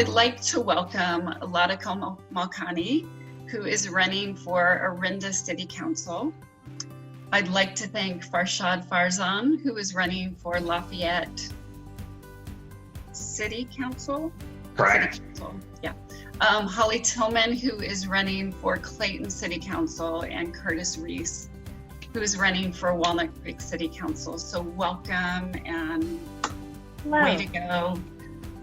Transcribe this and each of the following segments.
I'd like to welcome Latika Malkani, who is running for Lamorinda City Council. I'd like to thank Farshad Farzan, who is running for Lafayette City Council. Correct. City Council, yeah. Holly Tillman, who is running for Clayton City Council, and Curtis Reese, who is running for Walnut Creek City Council. So welcome and Hello. Way to go,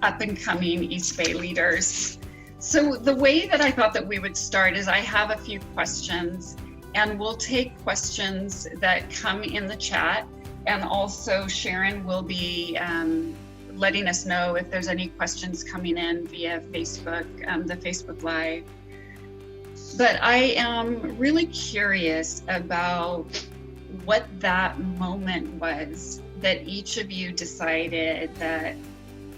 up and coming East Bay leaders. So the way that I thought that we would start is I have a few questions, and we'll take questions that come in the chat, and also Sharon will be letting us know if there's any questions coming in via Facebook, the Facebook Live. But I am really curious about what that moment was that each of you decided that,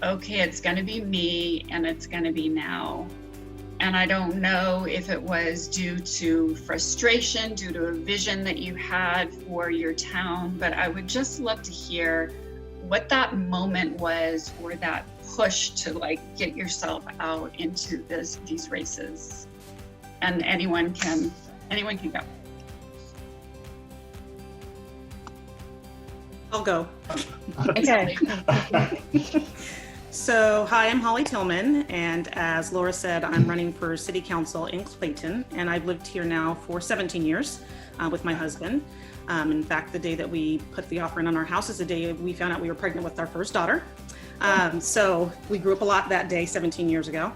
okay, it's going to be me and it's going to be now. And I don't know if it was due to frustration, due to a vision that you had for your town, but I would just love to hear what that moment was, or that push to like get yourself out into these races. And anyone can go. I'll go. Okay. So, hi, I'm Holly Tillman, and as Laura said, I'm running for City Council in Clayton, and I've lived here now for 17 years with my husband. In fact, the day that we put the offer in on our house is the day we found out we were pregnant with our first daughter. So we grew up a lot that day, 17 years ago.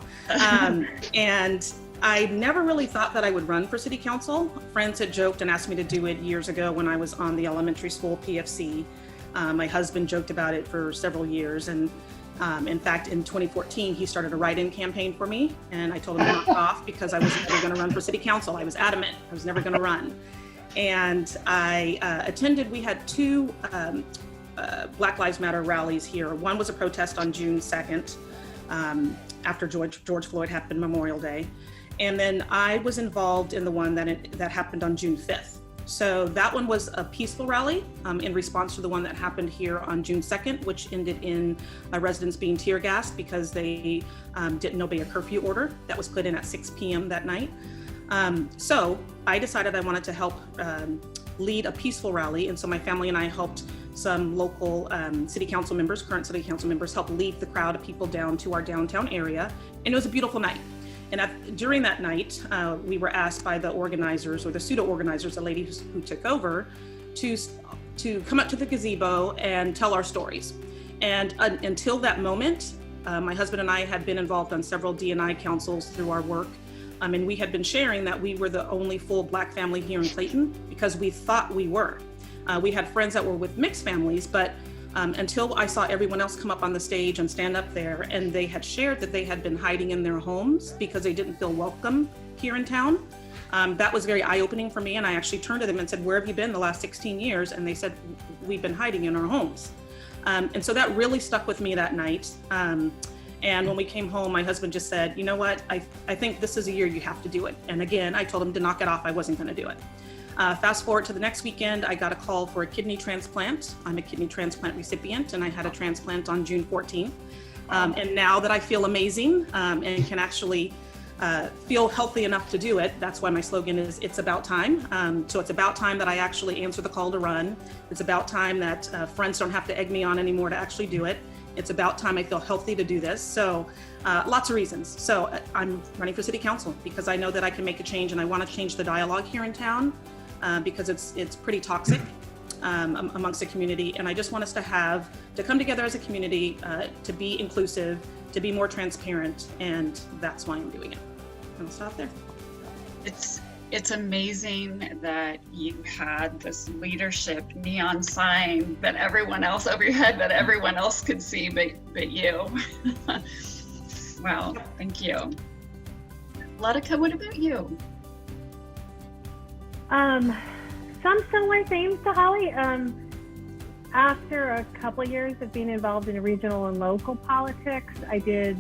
And I never really thought that I would run for City Council. Friends had joked and asked me to do it years ago when I was on the elementary school PFC. My husband joked about it for several years, and in fact, in 2014, he started a write-in campaign for me, and I told him to knock it off because I was never going to run for City Council. I was adamant I was never going to run. And I attended, we had two Black Lives Matter rallies here. One was a protest on June 2nd, after George Floyd happened Memorial Day. And then I was involved in the one that happened on June 5th. So that one was a peaceful rally in response to the one that happened here on June 2nd, which ended in residents being tear gassed because they didn't obey a curfew order that was put in at 6 p.m. that night. So I decided I wanted to help lead a peaceful rally. And so my family and I helped some local city council members, current city council members, help lead the crowd of people down to our downtown area. And it was a beautiful night. And during that night, we were asked by the organizers, or the pseudo-organizers, the ladies who took over, to come up to the gazebo and tell our stories. And until that moment, my husband and I had been involved on several D&I councils through our work. And we had been sharing that we were the only full Black family here in Clayton because we thought we were. We had friends that were with mixed families, but until I saw everyone else come up on the stage and stand up there, and they had shared that they had been hiding in their homes because they didn't feel welcome here in town. That was very eye-opening for me, and I actually turned to them and said, "Where have you been the last 16 years?" And they said, "We've been hiding in our homes." And so that really stuck with me that night. And when we came home, my husband just said, "You know what, I think this is a year you have to do it." And again, I told him to knock it off, I wasn't gonna do it. Fast forward to the next weekend, I got a call for a kidney transplant. I'm a kidney transplant recipient, and I had a transplant on June 14th. And now that I feel amazing and can actually feel healthy enough to do it, that's why my slogan is, "It's about time." So it's about time that I actually answer the call to run. It's about time that friends don't have to egg me on anymore to actually do it. It's about time I feel healthy to do this. So lots of reasons. So I'm running for City Council because I know that I can make a change, and I want to change the dialogue here in town. Because it's pretty toxic amongst the community. And I just want us to come together as a community, to be inclusive, to be more transparent, and that's why I'm doing it. And I'll stop there. It's amazing that you had this leadership neon sign that everyone else over your head, that everyone else could see, but you. Wow, thank you. Latika, what about you? Some similar themes to Holly. After a couple years of being involved in regional and local politics, I did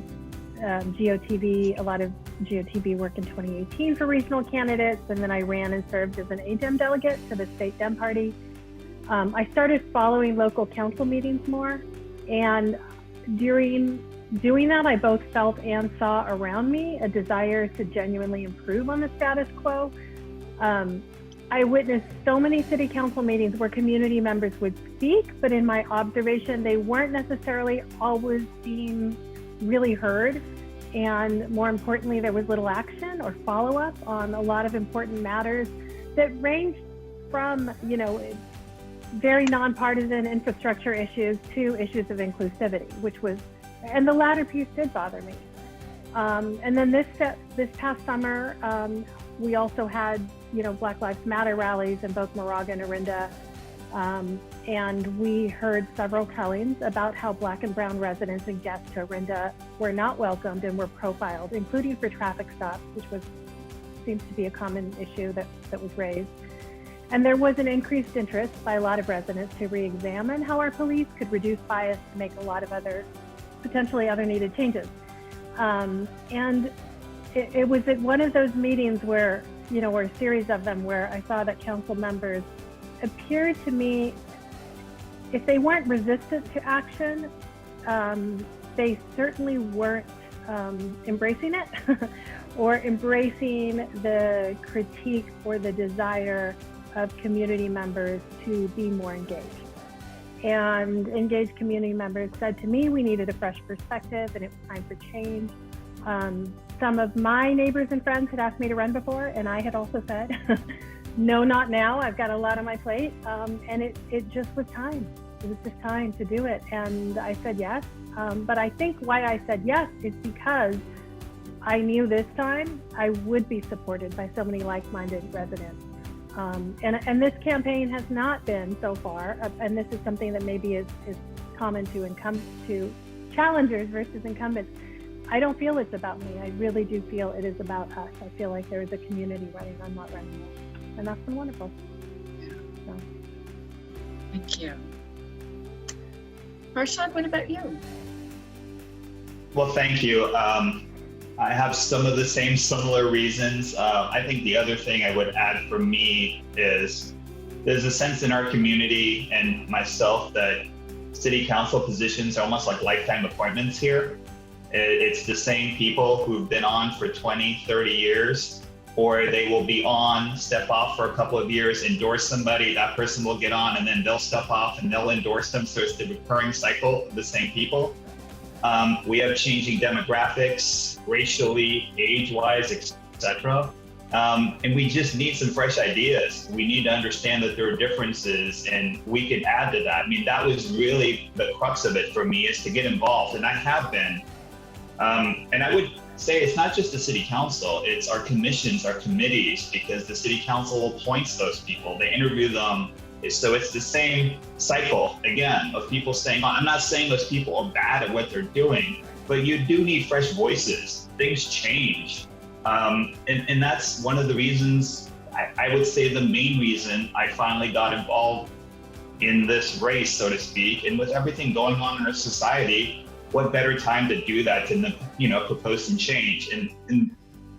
GOTV, a lot of GOTV work in 2018 for regional candidates, and then I ran and served as an ADEM delegate to the state Dem Party. I started following local council meetings more, and during doing that, I both felt and saw around me a desire to genuinely improve on the status quo. I witnessed so many city council meetings where community members would speak, but in my observation, they weren't necessarily always being really heard. And more importantly, there was little action or follow-up on a lot of important matters that ranged from, very nonpartisan infrastructure issues to issues of inclusivity, and the latter piece did bother me. And then this past summer, we also had, Black Lives Matter rallies in both Moraga and Orinda. And we heard several tellings about how Black and brown residents and guests to Orinda were not welcomed and were profiled, including for traffic stops, which seems to be a common issue that was raised. And there was an increased interest by a lot of residents to re-examine how our police could reduce bias to make a lot of potentially other needed changes. And it was at one of those meetings where, or a series of them, where I saw that council members appeared to me, if they weren't resistant to action, they certainly weren't embracing it or embracing the critique or the desire of community members to be more engaged. And engaged community members said to me we needed a fresh perspective and it was time for change. Some of my neighbors and friends had asked me to run before, and I had also said, no, not now. I've got a lot on my plate. And it just was time. It was just time to do it. And I said yes. But I think why I said yes is because I knew this time I would be supported by so many like-minded residents. And this campaign has not been so far, and this is something that maybe is common to challengers versus incumbents. I don't feel it's about me. I really do feel it is about us. I feel like there is a community running. I'm not running it. And that's been wonderful. So. Thank you. Farshad, what about you? Well, thank you. I have some of the same similar reasons. I think the other thing I would add for me is there's a sense in our community and myself that city council positions are almost like lifetime appointments here. It's the same people who've been on for 20, 30 years, or they will be on, step off for a couple of years, endorse somebody, that person will get on, and then they'll step off and they'll endorse them. So it's the recurring cycle of the same people. We have changing demographics, racially, age-wise, etc. And we just need some fresh ideas. We need to understand that there are differences, and we can add to that. I mean, that was really the crux of it for me, is to get involved, and I have been. And I would say it's not just the city council, it's our commissions, our committees, because the city council appoints those people, they interview them. So it's the same cycle, again, of people saying, I'm not saying those people are bad at what they're doing, but you do need fresh voices. Things change. And that's one of the reasons, I would say the main reason I finally got involved in this race, so to speak. And with everything going on in our society, what better time to do that than to, propose some change? And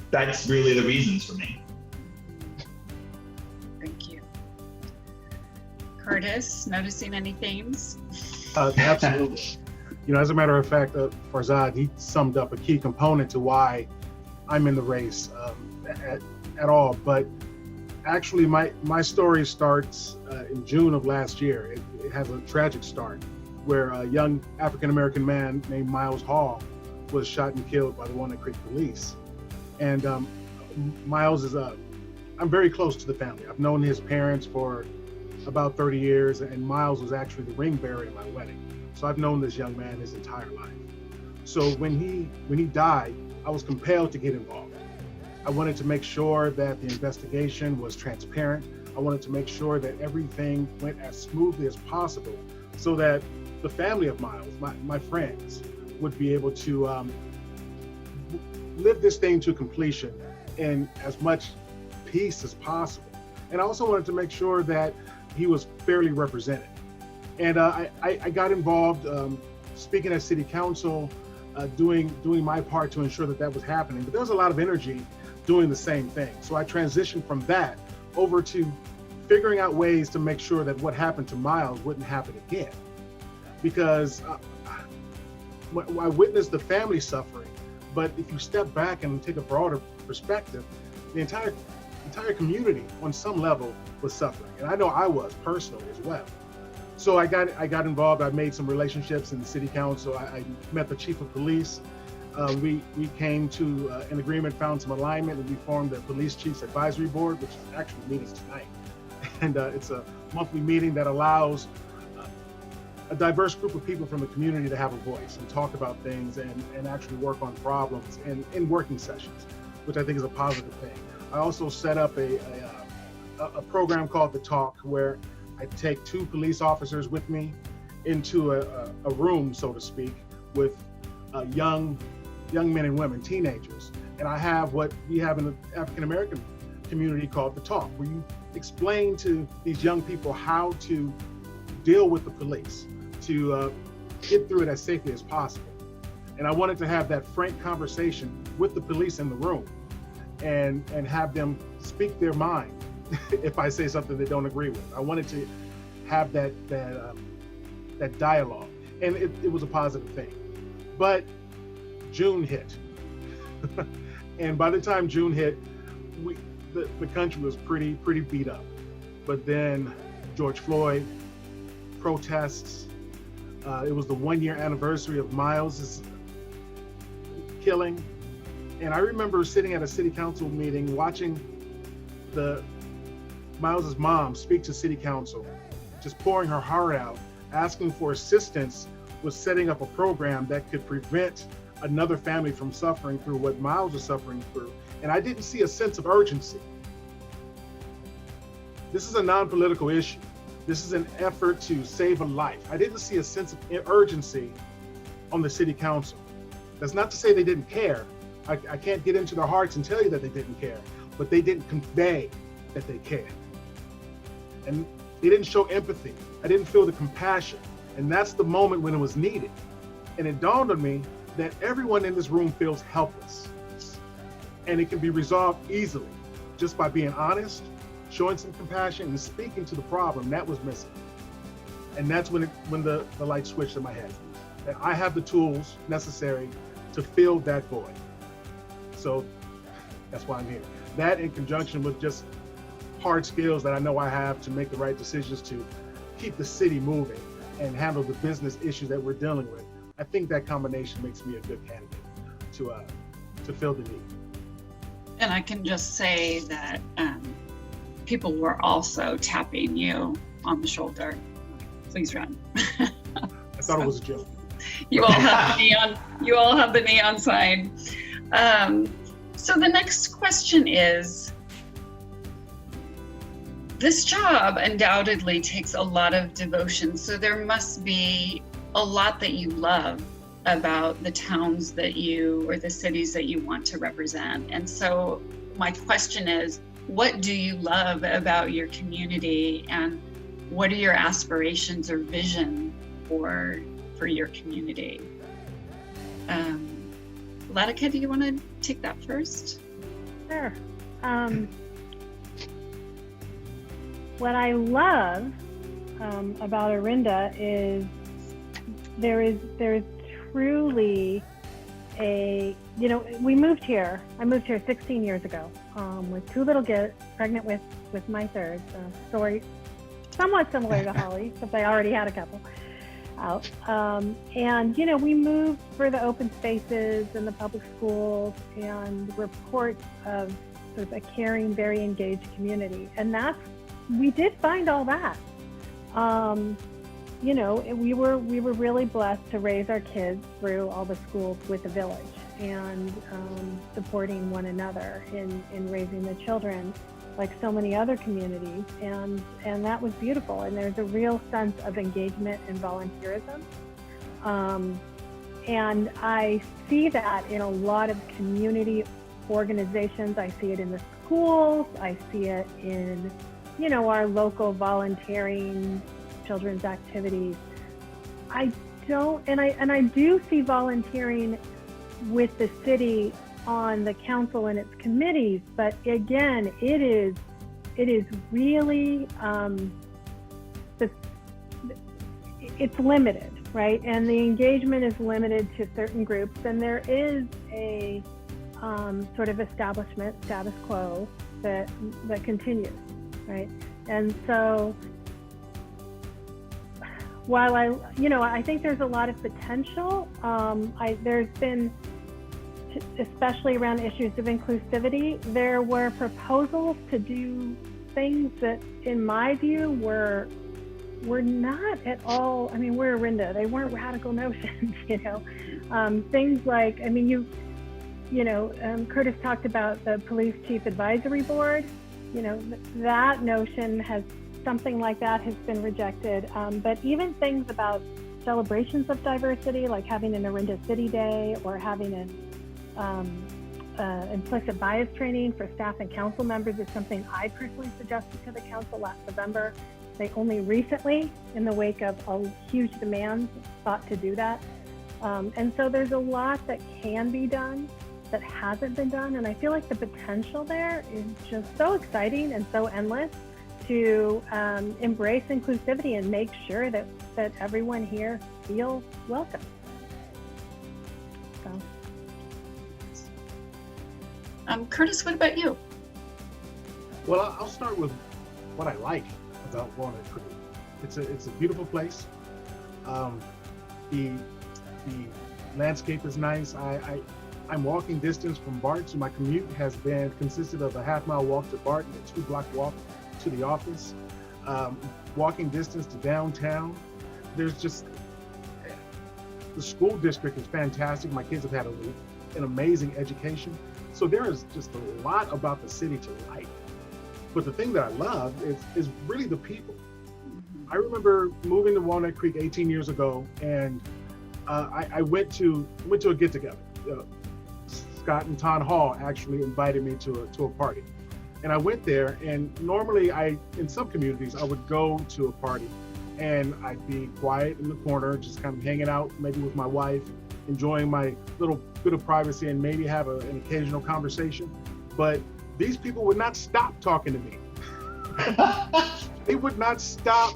that's really the reasons for me. Thank you. Curtis, noticing any themes? Absolutely. As a matter of fact, Farzad, he summed up a key component to why I'm in the race at all. But actually, my story starts in June of last year. It has a tragic start, where a young African-American man named Miles Hall was shot and killed by the Walnut Creek police. And Miles I'm very close to the family. I've known his parents for about 30 years, and Miles was actually the ring bearer at my wedding. So I've known this young man his entire life. So when he died, I was compelled to get involved. I wanted to make sure that the investigation was transparent. I wanted to make sure that everything went as smoothly as possible, so that the family of Miles, my friends, would be able to live this thing to completion in as much peace as possible. And I also wanted to make sure that he was fairly represented. And I got involved speaking at city council, doing my part to ensure that was happening. But there was a lot of energy doing the same thing. So I transitioned from that over to figuring out ways to make sure that what happened to Miles wouldn't happen again. Because I witnessed the family suffering, but if you step back and take a broader perspective, the entire community on some level was suffering. And I know I was personally as well. So I got involved. I made some relationships in the city council. I met the chief of police. We came to an agreement, found some alignment, and we formed the Police Chiefs Advisory Board, which is actually meeting tonight. And it's a monthly meeting that allows a diverse group of people from the community to have a voice and talk about things and actually work on problems in working sessions, which I think is a positive thing. I also set up a program called The Talk, where I take 2 police officers with me into a room, so to speak, with young men and women, teenagers. And I have what we have in the African American community called The Talk, where you explain to these young people how to deal with the police, to get through it as safely as possible. And I wanted to have that frank conversation with the police in the room and have them speak their mind if I say something they don't agree with. I wanted to have that dialogue, and it was a positive thing. But June hit, and by the time June hit, the country was pretty beat up. But then George Floyd, protests. It was the 1-year anniversary of Miles's killing. And I remember sitting at a city council meeting watching Miles's mom speak to city council, just pouring her heart out, asking for assistance with setting up a program that could prevent another family from suffering through what Miles was suffering through. And I didn't see a sense of urgency. This is a non-political issue. This is an effort to save a life. I didn't see a sense of urgency on the city council. That's not to say they didn't care. I can't get into their hearts and tell you that they didn't care, but they didn't convey that they cared. And they didn't show empathy. I didn't feel the compassion. And that's the moment when it was needed. And it dawned on me that everyone in this room feels helpless. And it can be resolved easily just by being honest, showing some compassion, and speaking to the problem that was missing. And that's when the light switched in my head. That I have the tools necessary to fill that void. So that's why I'm here. That in conjunction with just hard skills that I know I have to make the right decisions to keep the city moving and handle the business issues that we're dealing with. I think that combination makes me a good candidate to fill the need. And I can just say that people were also tapping you on the shoulder. Please run. I thought it was a joke. You all have the neon. You all have the neon sign. So the next question is, this job undoubtedly takes a lot of devotion. So there must be a lot that you love about the towns that you, or the cities that you want to represent. And so my question is, what do you love about your community, and what are your aspirations or vision for your community? Latika, do you want to take that first? Sure. What I love about Orinda is there is truly we moved here. I moved here 16 years ago with 2 little kids, pregnant with my third. Story somewhat similar to Holly, but I already had a couple out. And we moved for the open spaces and the public schools and reports of sort of a caring, very engaged community. And we did find all that. We were really blessed to raise our kids through all the schools with the village and supporting one another in raising the children, like so many other communities, and that was beautiful. And there's a real sense of engagement and volunteerism, and I see that in a lot of community organizations. I see it in the schools. I see it in our local volunteering children's activities. I do see volunteering with the city on the council and its committees, but again, it is really it's limited. right? And the engagement is limited to certain groups, and there is a sort of establishment status quo that continues, right? And so while I think there's a lot of potential, there's been, especially around issues of inclusivity, there were proposals to do things that, in my view, were not at all, I mean, we're Lamorinda, they weren't radical notions, things like, I mean, Curtis talked about the Police Chief Advisory Board, that notion has, something like that has been rejected, but even things about celebrations of diversity, like having an Lamorinda City Day or having an implicit bias training for staff and council members is something I personally suggested to the council last November. They only recently, in the wake of a huge demand, thought to do that. And so there's a lot that can be done that hasn't been done. And I feel like the potential there is just so exciting and so endless to embrace inclusivity and make sure that everyone here feels welcome. So. Curtis, what about you? Well, I'll start with what I like about Walnut Creek. It's a beautiful place. The landscape is nice. I'm walking distance from Barton, so my commute has consisted of a half-mile walk to Barton, a 2-block walk to the office. Walking distance to downtown. There's just, the school district is fantastic. My kids have had an amazing education. So there is just a lot about the city to like. But the thing that I love is really the people. I remember moving to Walnut Creek 18 years ago, and I went to a get-together. Scott and Ton Hall actually invited me to a party. And I went there, and normally in some communities, I would go to a party and I'd be quiet in the corner, just kind of hanging out, maybe with my wife, enjoying my little bit of privacy and maybe have an occasional conversation. But these people would not stop talking to me. They would not stop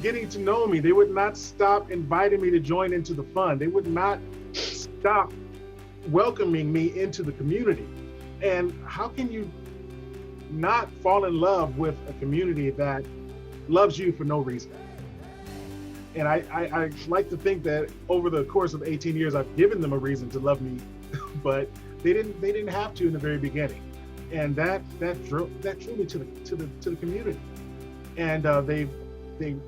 getting to know me. They would not stop inviting me to join into the fun. They would not stop welcoming me into the community. And how can you not fall in love with a community that loves you for no reason? And I like to think that over the course of 18 years, I've given them a reason to love me, but they didn't have to in the very beginning. And that drew me to the community. And they've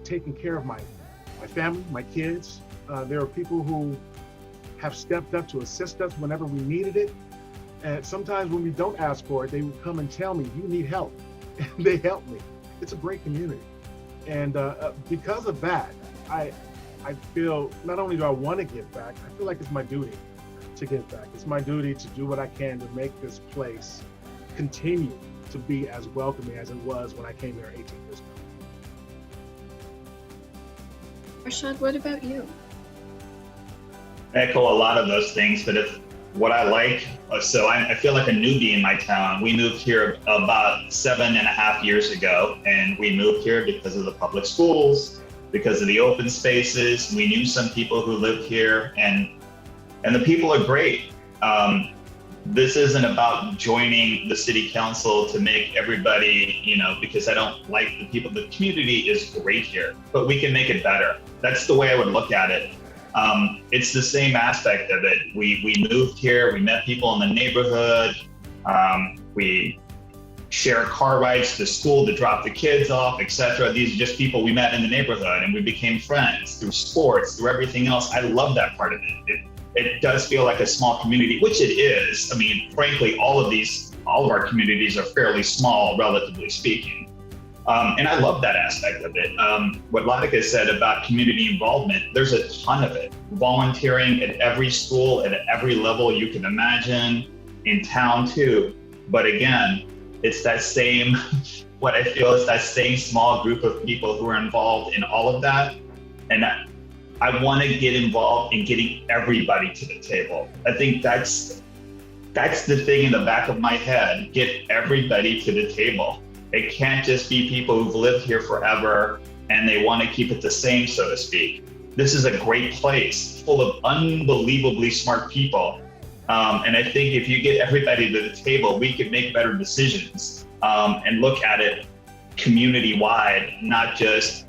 taken care of my family, my kids. There are people who have stepped up to assist us whenever we needed it. And sometimes when we don't ask for it, they would come and tell me, you need help. And they help me. It's a great community. And because of that, I feel, not only do I want to give back, I feel like it's my duty to give back. It's my duty to do what I can to make this place continue to be as welcoming as it was when I came here 18 years ago. Rashad, what about you? I echo a lot of those things, but what I like, so I feel like a newbie in my town. We moved here about 7.5 years ago, and we moved here because of the public schools, because of the open spaces. We knew some people who lived here, and the people are great. This isn't about joining the city council to make everybody, because I don't like the people. The community is great here, but we can make it better. That's the way I would look at it. It's the same aspect of it. We moved here, we met people in the neighborhood, we share car rides to school to drop the kids off, etc. These are just people we met in the neighborhood, and we became friends through sports, through everything else. I love that part of it. It does feel like a small community, which it is. I mean, frankly, all of our communities are fairly small, relatively speaking. And I love that aspect of it. What Latika said about community involvement, there's a ton of it. Volunteering at every school, at every level you can imagine, in town too. But again, it's that same, what I feel is that same small group of people who are involved in all of that. And I want to get involved in getting everybody to the table. I think that's the thing in the back of my head, get everybody to the table. It can't just be people who've lived here forever and they want to keep it the same, so to speak. this is a great place full of unbelievably smart people. And I think if you get everybody to the table, we could make better decisions and look at it community-wide, not just,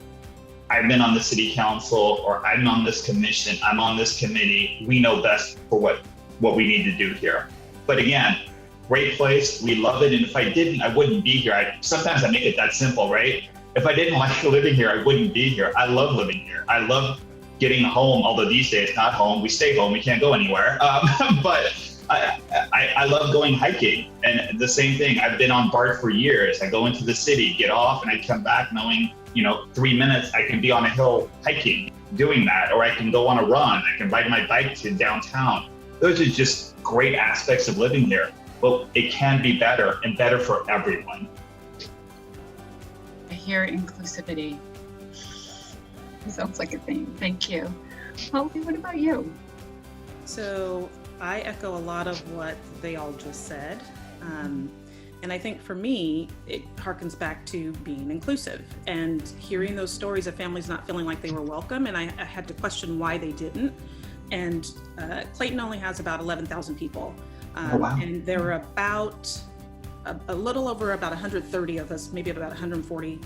I've been on the city council, or I'm on this commission, I'm on this committee, we know best for what we need to do here. But again, great place, we love it, and if I didn't, I wouldn't be here. Sometimes I make it that simple, right? If I didn't like living here, I wouldn't be here. I love living here. I love getting home, although these days, not home, we stay home, we can't go anywhere. But I love going hiking, and the same thing, I've been on BART for years. I go into the city, get off, and I come back knowing, 3 minutes, I can be on a hill hiking, doing that, or I can go on a run, I can ride my bike to downtown. Those are just great aspects of living here, but it can be better, and better for everyone. I hear inclusivity. Sounds like a theme. Thank you. Holly, what about you? So I echo a lot of what they all just said. And I think for me, it harkens back to being inclusive and hearing those stories of families not feeling like they were welcome. And I had to question why they didn't. And Clayton only has about 11,000 people. Oh, wow. And there are about a little over about 130 of us, maybe about 140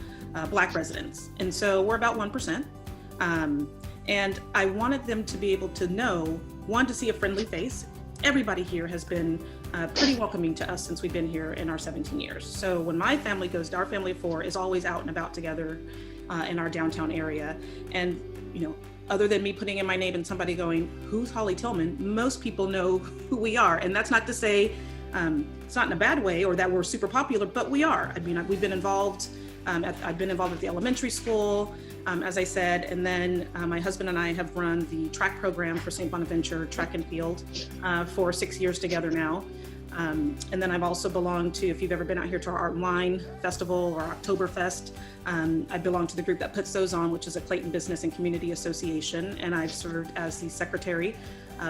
Black residents. And so we're about 1%. And I wanted them to be able to know, one, to see a friendly face. Everybody here has been pretty welcoming to us since we've been here in our 17 years. So when my family goes, our family of 4 is always out and about together in our downtown area. And, other than me putting in my name and somebody going, who's Holly Tillman? Most people know who we are. And that's not to say it's not in a bad way or that we're super popular, but we are. I mean, we've been involved. I've been involved at the elementary school, as I said, and then my husband and I have run the track program for St. Bonaventure Track and Field for 6 years together now. And then I've also belonged to, if you've ever been out here to our Art and Wine Festival or Oktoberfest, I belong to the group that puts those on, which is a Clayton Business and Community Association, and I've served as the secretary,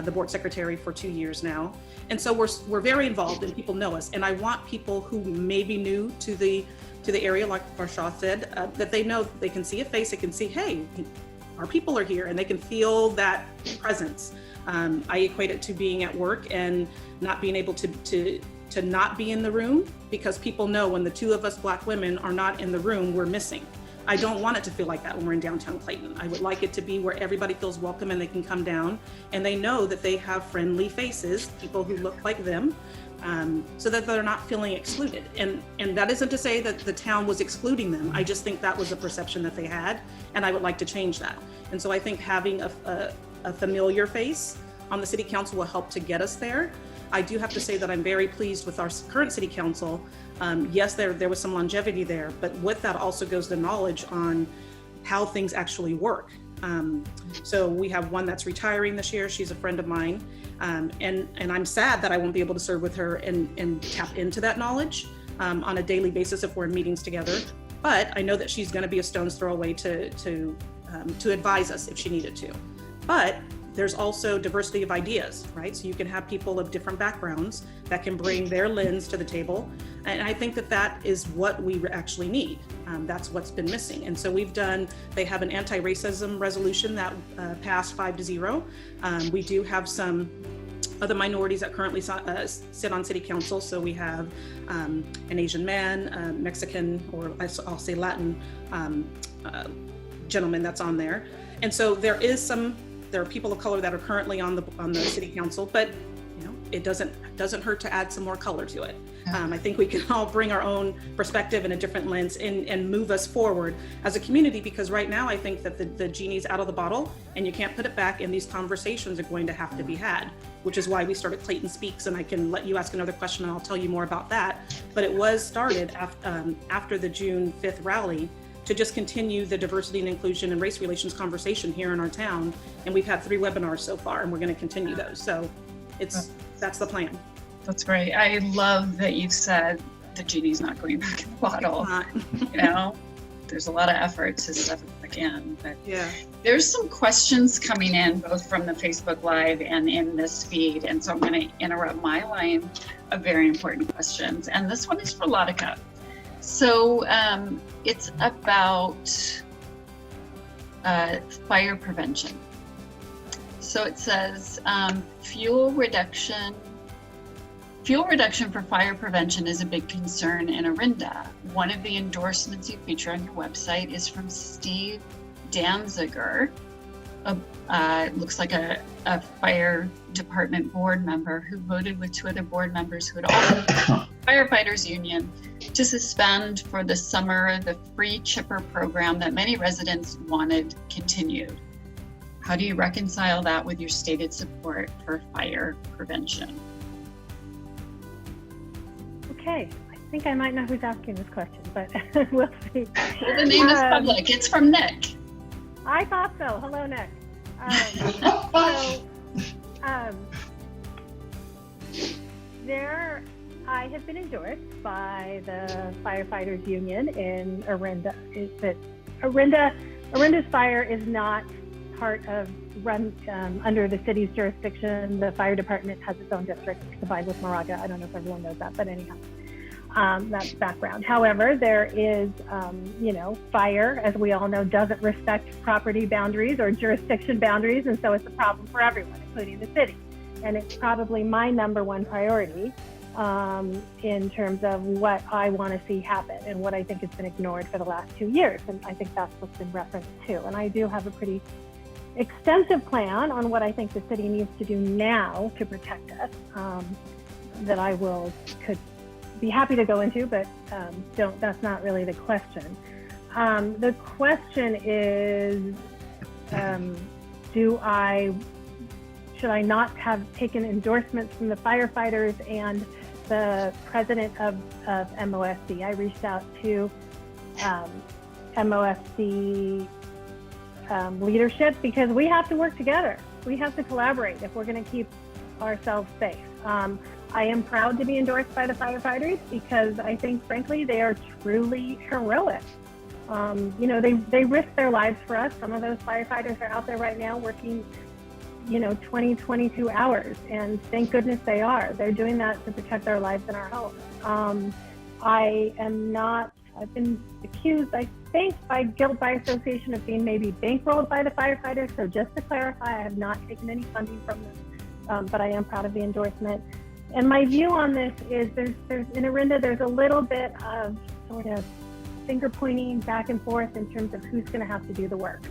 the board secretary for 2 years now. And so we're very involved and people know us, and I want people who may be new to the area, like Varsha said, that they know they can see a face, they can see, hey, our people are here, and they can feel that presence. I equate it to being at work and not being able to not be in the room, because people know when the 2 of us Black women are not in the room, we're missing. I don't want it to feel like that when we're in downtown Clayton. I would like it to be where everybody feels welcome and they can come down and they know that they have friendly faces, people who look like them, so that they're not feeling excluded. And that isn't to say that the town was excluding them. I just think that was a perception that they had, and I would like to change that. And so I think having a familiar face on the city council will help to get us there. I do have to say that I'm very pleased with our current city council. Yes, there was some longevity there, but with that also goes the knowledge on how things actually work. So we have one that's retiring this year. She's a friend of mine. And I'm sad that I won't be able to serve with her and tap into that knowledge on a daily basis if we're in meetings together. But I know that she's going to be a stone's throw away to advise us if she needed to. But there's also diversity of ideas, right? So you can have people of different backgrounds that can bring their lens to the table. And I think that is what we actually need. That's what's been missing. And so they have an anti-racism resolution that passed 5-0. We do have some other minorities that currently sit on city council. So we have an Asian man, Mexican, or I'll say Latin gentleman that's on there. And so there are people of color that are currently on the city council, but it doesn't hurt to add some more color to it. I think we can all bring our own perspective and a different lens and move us forward as a community, because right now I think that the genie's out of the bottle and you can't put it back, and these conversations are going to have to be had, which is why we started Clayton Speaks, and I can let you ask another question and I'll tell you more about that. But it was started after the June 5th rally to just continue the diversity and inclusion and race relations conversation here in our town. And we've had 3 webinars so far, and we're going to continue those. So that's the plan. That's great. I love that you said the genie's not going back in the bottle. There's a lot of effort to step it back in. But yeah, there's some questions coming in both from the Facebook Live and in this feed. And so I'm going to interrupt my line of very important questions. And this one is for Latika. So it's about fire prevention. So it says fuel reduction for fire prevention is a big concern in Orinda. One of the endorsements you feature on your website is from Steve Danziger, looks like a fire department board member who voted with two other board members who had also firefighters union to suspend for the summer the free chipper program that many residents wanted continued. How do you reconcile that with your stated support for fire prevention? Okay, I think I might know who's asking this question, but we'll see. Well, the name is public. It's from Nick. I thought so. Hello, Nick. I have been endorsed by the firefighters union in Orinda. Orinda's fire is not part of under the city's jurisdiction. The fire department has its own district combined with Moraga. I don't know if everyone knows that, but anyhow, that's background. However, there is, fire, as we all know, doesn't respect property boundaries or jurisdiction boundaries, and so it's a problem for everyone, including the city. And it's probably my number one priority in terms of what I want to see happen and what I think has been ignored for the last 2 years. And I think that's what's been referenced too. And I do have a pretty extensive plan on what I think the city needs to do now to protect us that I could be happy to go into, but that's not really the question. The question is, should I not have taken endorsements from the firefighters and the president of MOSC? I reached out to MOSC leadership because we have to work together. We have to collaborate if we're going to keep ourselves safe. I am proud to be endorsed by the firefighters because I think, frankly, they are truly heroic. They risk their lives for us. Some of those firefighters are out there right now working 20, 22 hours. And thank goodness they are. They're doing that to protect our lives and our homes. I've been accused, I think, by guilt by association of being maybe bankrolled by the firefighters. So just to clarify, I have not taken any funding from them, but I am proud of the endorsement. And my view on this is there's in Orinda, there's a little bit of sort of finger pointing back and forth in terms of who's going to have to do the work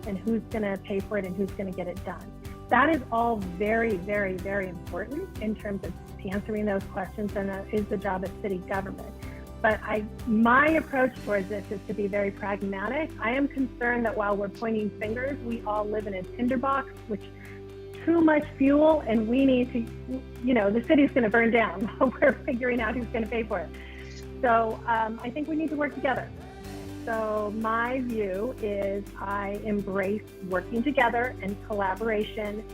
and who's going to pay for it and who's going to get it done. That is all very, very, very important in terms of answering those questions, and that is the job of city government. But my approach towards this is to be very pragmatic. I am concerned that while we're pointing fingers, we all live in a tinderbox, which too much fuel, and we need to, the city's going to burn down while we're figuring out who's going to pay for it. So I think we need to work together. So my view is I embrace working together and collaboration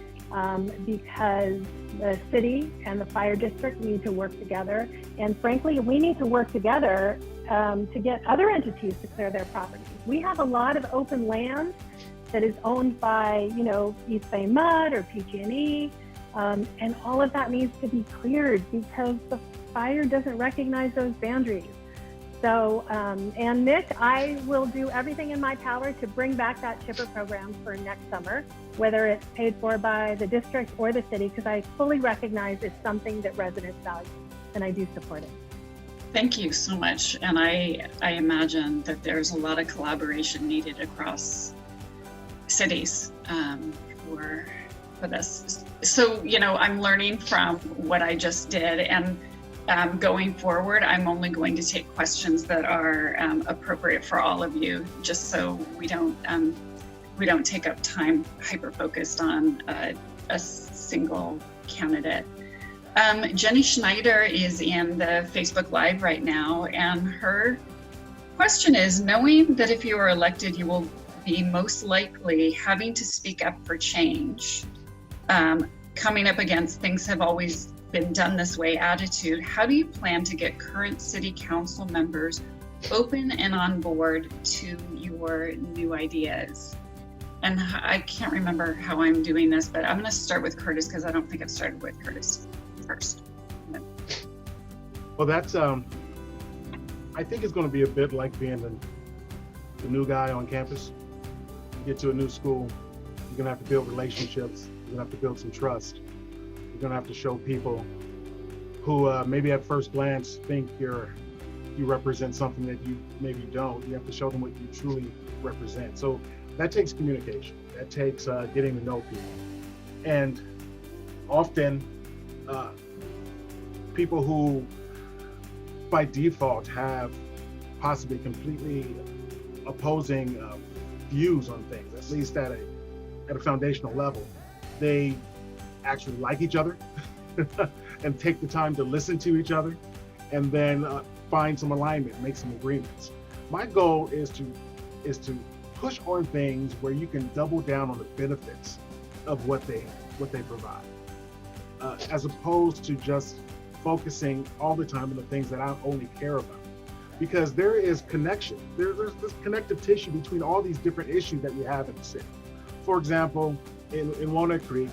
because the city and the fire district need to work together. And frankly, we need to work together to get other entities to clear their properties. We have a lot of open land that is owned by, East Bay Mud or PG&E, and all of that needs to be cleared because the fire doesn't recognize those boundaries. So, and Nick, I will do everything in my power to bring back that chipper program for next summer, whether it's paid for by the district or the city, because I fully recognize it's something that residents value, and I do support it. Thank you so much. And I imagine that there's a lot of collaboration needed across cities for this. So, I'm learning from what I just did, and going forward, I'm only going to take questions that are appropriate for all of you, just so we don't take up time hyper-focused on a single candidate. Jenny Schneider is in the Facebook Live right now, and her question is, knowing that if you are elected, you will be most likely having to speak up for change, coming up against things have always been done this way attitude, how do you plan to get current city council members open and on board to your new ideas? And I can't remember how I'm doing this, but I'm going to start with Curtis because I don't think I've started with Curtis first. Well, that's, I think it's going to be a bit like being the new guy on campus. get to a new school, you're gonna have to build relationships. You're gonna have to build some trust. You're gonna have to show people who maybe at first glance think you represent something that you maybe don't. You have to show them what you truly represent. So that takes communication. That takes getting to know people. And often people who by default have possibly completely opposing views on things, at least at a foundational level, they actually like each other and take the time to listen to each other, and then find some alignment, make some agreements. My goal is to push on things where you can double down on the benefits of what they provide, as opposed to just focusing all the time on the things that I only care about. Because there is connection. There's this connective tissue between all these different issues that we have in the city. For example, in Walnut Creek,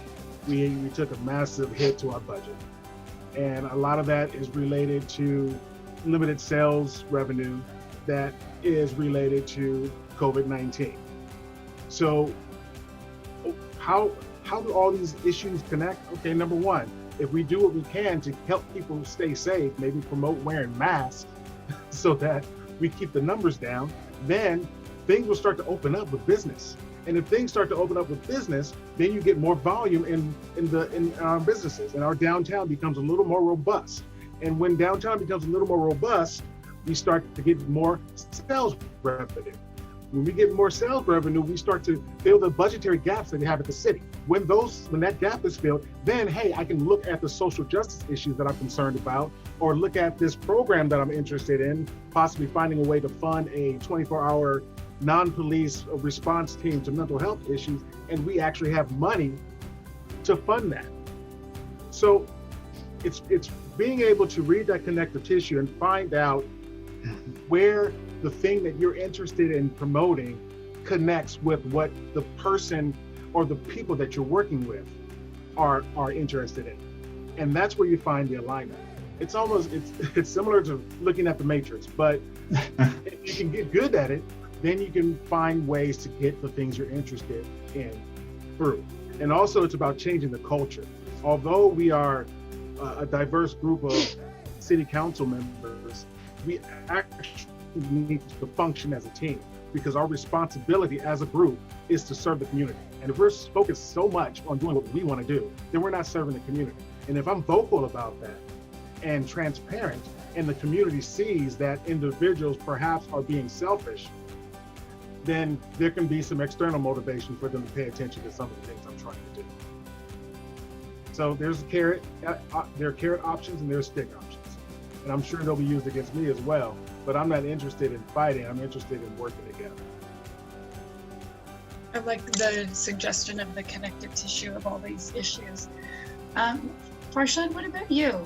we took a massive hit to our budget. And a lot of that is related to limited sales revenue that is related to COVID-19. So how do all these issues connect? Okay, number one, if we do what we can to help people stay safe, maybe promote wearing masks so that we keep the numbers down, then things will start to open up with business. And if things start to open up with business, then you get more volume in our businesses, and our downtown becomes a little more robust. And when downtown becomes a little more robust, we start to get more sales revenue. When we get more sales revenue, we start to fill the budgetary gaps that we have at the city. When that gap is filled, then hey, I can look at the social justice issues that I'm concerned about, or look at this program that I'm interested in, possibly finding a way to fund a 24-hour non-police response team to mental health issues, and we actually have money to fund that. So it's being able to read that connective tissue and find out where the thing that you're interested in promoting connects with what the person or the people that you're working with are interested in. And that's where you find the alignment. It's similar to looking at the matrix, but if you can get good at it, then you can find ways to get the things you're interested in through. And also it's about changing the culture. Although we are a diverse group of city council members, we actually need to function as a team, because our responsibility as a group is to serve the community. And if we're focused so much on doing what we want to do, then we're not serving the community. And if I'm vocal about that and transparent, and the community sees that individuals perhaps are being selfish, then there can be some external motivation for them to pay attention to some of the things I'm trying to do. So there's there are carrot options and there's stick options. And I'm sure they'll be used against me as well, but I'm not interested in fighting, I'm interested in working together. I like the suggestion of the connective tissue of all these issues. Farshad, what about you?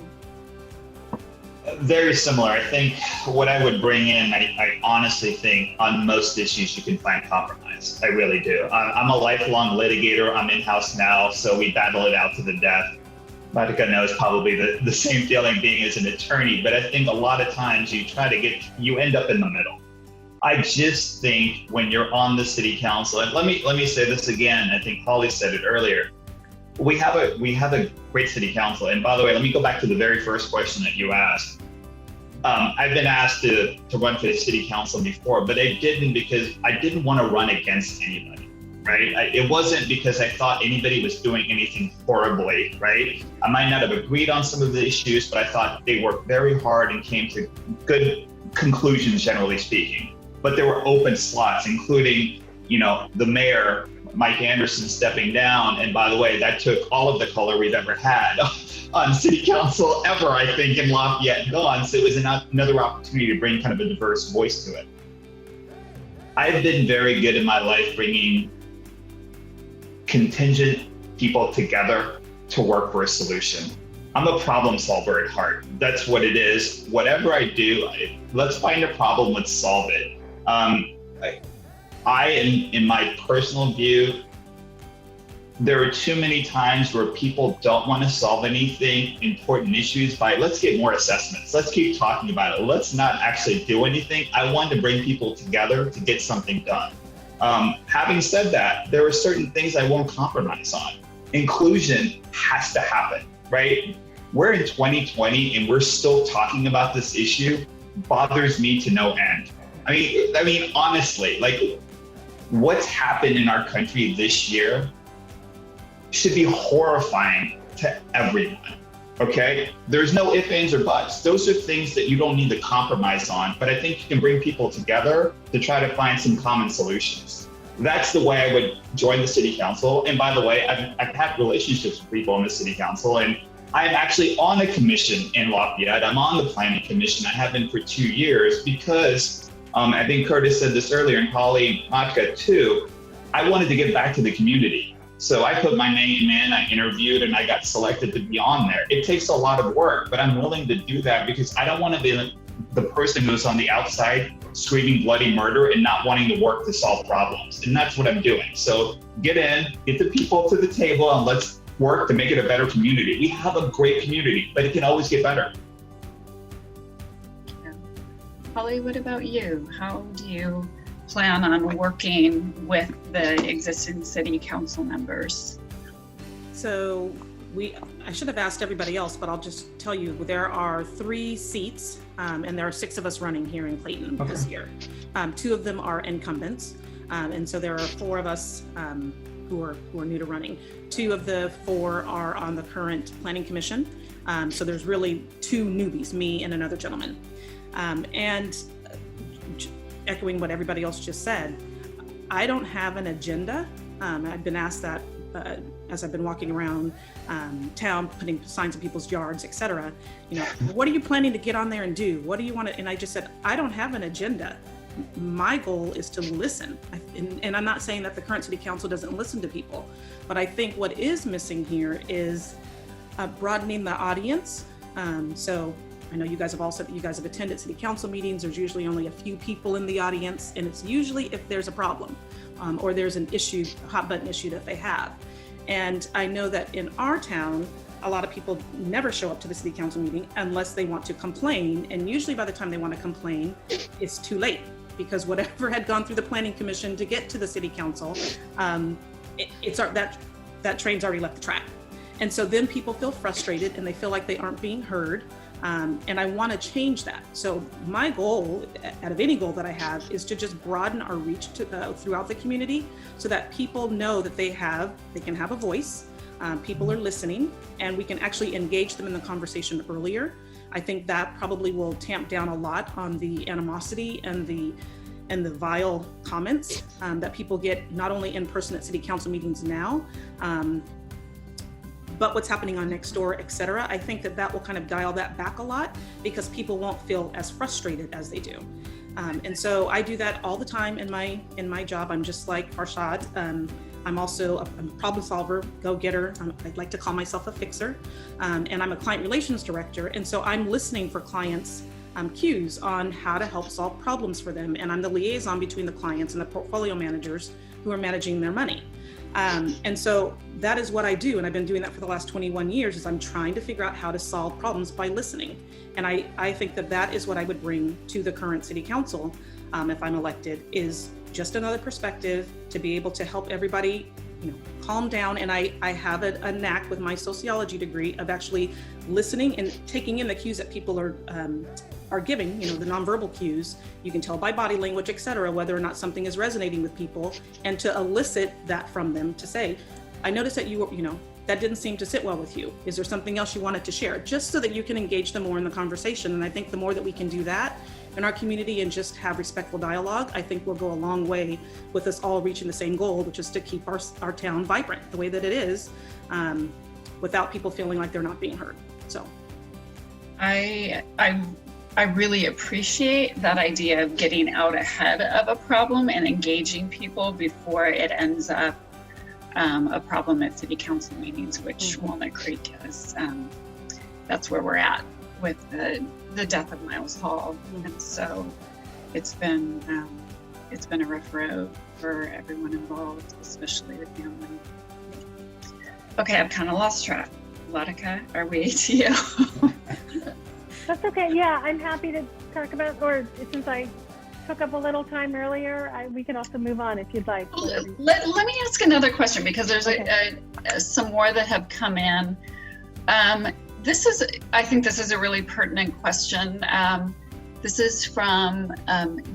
Very similar. I think what I would bring in, I honestly think on most issues you can find compromise. I really do. I'm a lifelong litigator. I'm in-house now, so we battle it out to the death. Monica knows probably the same feeling being as an attorney, but I think a lot of times you end up in the middle. I just think when you're on the city council, and let me say this again, I think Holly said it earlier, we have a great city council. And by the way, let me go back to the very first question that you asked. I've been asked to run for the city council before, but I didn't because I didn't want to run against anybody, right? It wasn't because I thought anybody was doing anything horribly, right? I might not have agreed on some of the issues, but I thought they worked very hard and came to good conclusions, generally speaking. But there were open slots, including, the mayor, Mike Anderson, stepping down. And by the way, that took all of the color we've ever had on city council ever, I think, in Lafayette gone. So it was another opportunity to bring kind of a diverse voice to it. I've been very good in my life bringing contingent people together to work for a solution. I'm a problem solver at heart. That's what it is. Whatever I do, let's find a problem, let's solve it. In my personal view, there are too many times where people don't want to solve anything, important issues by let's get more assessments. Let's keep talking about it. Let's not actually do anything. I want to bring people together to get something done. Having said that, there are certain things I won't compromise on. Inclusion has to happen, right? We're in 2020 and we're still talking about this issue. Bothers me to no end. I mean, honestly, like what's happened in our country this year should be horrifying to everyone. Okay, there's no ifs, ands, or buts. Those are things that you don't need to compromise on, but I think you can bring people together to try to find some common solutions. That's the way I would join the city council. And by the way, I've had relationships with people in the city council, and I'm actually on a commission in Lafayette. I'm on the planning commission. I have been for 2 years because I think Curtis said this earlier, and Holly Matka too, I wanted to give back to the community. So I put my name in, I interviewed, and I got selected to be on there. It takes a lot of work, but I'm willing to do that because I don't want to be the person who's on the outside screaming bloody murder and not wanting to work to solve problems. And that's what I'm doing. So get in, get the people to the table, and let's work to make it a better community. We have a great community, but it can always get better. Holly, what about you? How do you plan on working with the existing city council members? So I should have asked everybody else, but I'll just tell you, there are 3 seats, and there are 6 of us running here in Clayton this year. 2 of them are incumbents, and so there are 4 of us who are new to running. 2 of the 4 are on the current planning commission, so there's really 2 newbies, me and another gentleman. And echoing what everybody else just said, I don't have an agenda. I've been asked that as I've been walking around town, putting signs in people's yards, etc. You know, what are you planning to get on there and do? What do you want to? And I just said, I don't have an agenda. My goal is to listen. And I'm not saying that the current city council doesn't listen to people, but I think what is missing here is broadening the audience. So I know you guys have attended city council meetings. There's usually only a few people in the audience, and it's usually if there's a problem or there's an issue, a hot button issue that they have. And I know that in our town, a lot of people never show up to the city council meeting unless they want to complain. And usually by the time they want to complain, it's too late, because whatever had gone through the planning commission to get to the city council, that train's already left the track. And so then people feel frustrated and they feel like they aren't being heard. And I want to change that. So my goal, out of any goal that I have, is to just broaden our reach throughout the community, so that people know that they can have a voice. People are listening, and we can actually engage them in the conversation earlier. I think that probably will tamp down a lot on the animosity and the vile comments that people get, not only in person at city council meetings now, but what's happening on Nextdoor, et cetera. I think that will kind of dial that back a lot, because people won't feel as frustrated as they do. And so I do that all the time in my job. I'm just like Farshad. I'm also a problem solver, go-getter. I'd like to call myself a fixer. And I'm a client relations director. And so I'm listening for clients' cues on how to help solve problems for them. And I'm the liaison between the clients and the portfolio managers who are managing their money. And so that is what I do. And I've been doing that for the last 21 years, is I'm trying to figure out how to solve problems by listening. And I think that is what I would bring to the current city council, if I'm elected, is just another perspective to be able to help everybody, calm down. And I have a knack with my sociology degree of actually listening and taking in the cues that people are giving, the nonverbal cues. You can tell by body language, et cetera, whether or not something is resonating with people, and to elicit that from them, to say, I noticed that you were, that didn't seem to sit well with you. Is there something else you wanted to share? Just so that you can engage them more in the conversation. And I think the more that we can do that in our community and just have respectful dialogue, I think we'll go a long way with us all reaching the same goal, which is to keep our town vibrant the way that it is, without people feeling like they're not being heard. So I really appreciate that idea of getting out ahead of a problem and engaging people before it ends up a problem at city council meetings, which Walnut Creek is. That's where we're at with the death of Miles Hall. And so it's been a rough road for everyone involved, especially the family. Okay, I've kind of lost track. Latika, are we to you? That's okay. Yeah, I'm happy to talk about, or since I took up a little time earlier. We can also move on if you'd like. Let me ask another question, because there's some more that have come in. I think this is a really pertinent question. This is from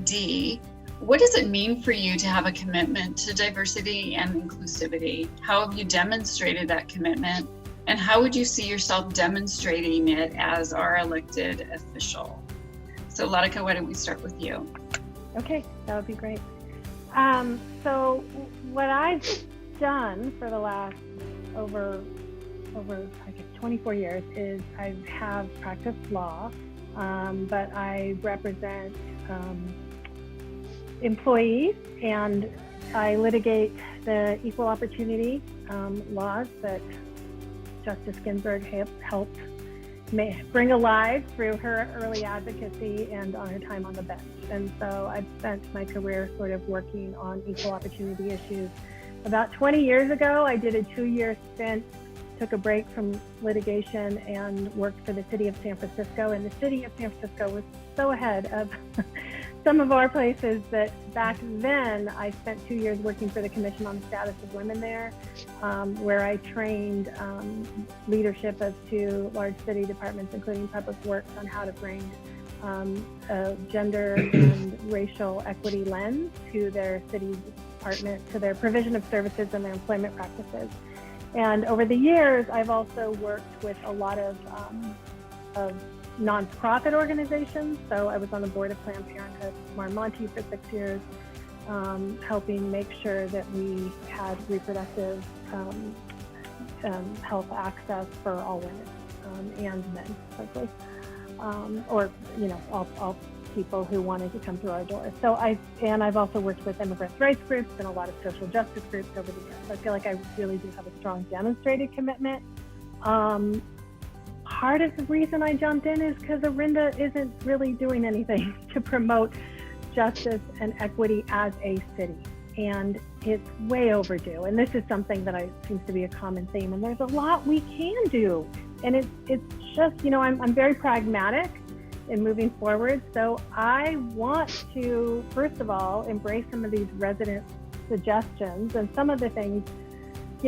D. What does it mean for you to have a commitment to diversity and inclusivity? How have you demonstrated that commitment? And how would you see yourself demonstrating it as our elected official? So Latika, why don't we start with you? Okay, that would be great. So what I've done for the last over I guess 24 years is I have practiced law, but I represent employees, and I litigate the equal opportunity laws that Justice Ginsburg helped bring alive through her early advocacy and on her time on the bench. And so I've spent my career sort of working on equal opportunity issues. About 20 years ago, I did a 2-year stint, took a break from litigation and worked for the city of San Francisco. And the city of San Francisco was so ahead of some of our places that back then I spent 2 years working for the Commission on the Status of Women there, where I trained leadership of 2 large city departments, including Public Works, on how to bring a gender and racial equity lens to their city department, to their provision of services and their employment practices. And over the years, I've also worked with a lot of nonprofit organizations. So I was on the board of Planned Parenthood Marmonte for 6 years, helping make sure that we had reproductive health access for all women and men, frankly, or all people who wanted to come through our doors. So I've also worked with immigrants' rights groups and a lot of social justice groups over the years. So I feel like I really do have a strong demonstrated commitment. Part of the reason I jumped in is because Lamorinda isn't really doing anything to promote justice and equity as a city. And it's way overdue. And this is something that seems to be a common theme. And there's a lot we can do. And it's just, I'm very pragmatic in moving forward. So I want to, first of all, embrace some of these resident suggestions. And some of the things,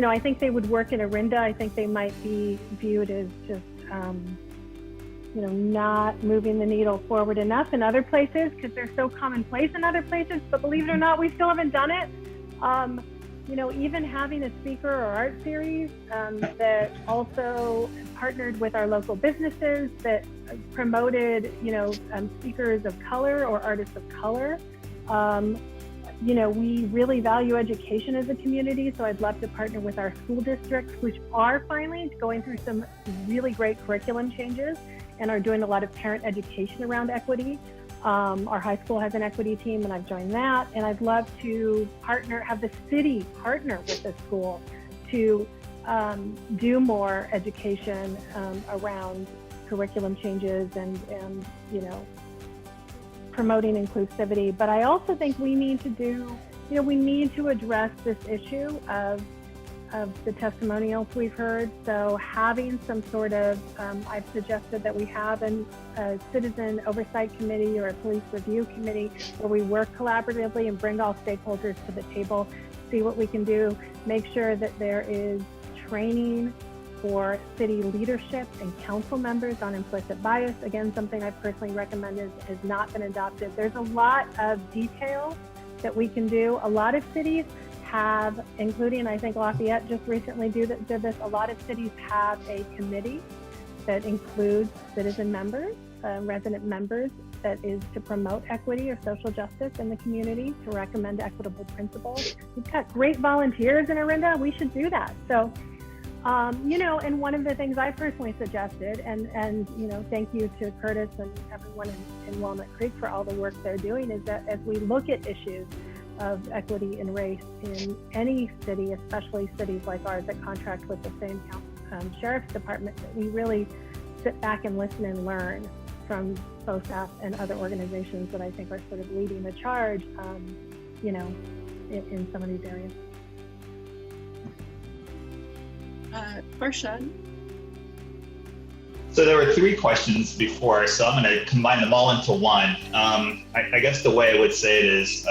I think they would work in Lamorinda. I think they might be viewed as just, not moving the needle forward enough in other places because they're so commonplace in other places. But believe it or not, we still haven't done it. Even having a speaker or art series that also partnered with our local businesses that promoted, speakers of color or artists of color. We really value education as a community, so I'd love to partner with our school districts, which are finally going through some really great curriculum changes and are doing a lot of parent education around equity. Our high school has an equity team, and I've joined that. And I'd love to have the city partner with the school to do more education around curriculum changes and promoting inclusivity. But I also think we need to address this issue of the testimonials we've heard. So having some sort of, I've suggested that we have a citizen oversight committee or a police review committee where we work collaboratively and bring all stakeholders to the table, see what we can do, make sure that there is training for city leadership and council members on implicit bias. Again, something I've personally recommended has not been adopted. There's a lot of details that we can do. A lot of cities have, including I think Lafayette just recently did this, a lot of cities have a committee that includes citizen members, resident members, that is to promote equity or social justice in the community, to recommend equitable principles. We've got great volunteers in Lamorinda. We should do that. So, and one of the things I personally suggested, and thank you to Curtis and everyone in Walnut Creek for all the work they're doing, is that as we look at issues of equity and race in any city, especially cities like ours that contract with the same sheriff's department, that we really sit back and listen and learn from BOSAF and other organizations that I think are sort of leading the charge, in some of these areas. Farshad? So there were three questions before, so I'm going to combine them all into one. I guess the way I would say it is,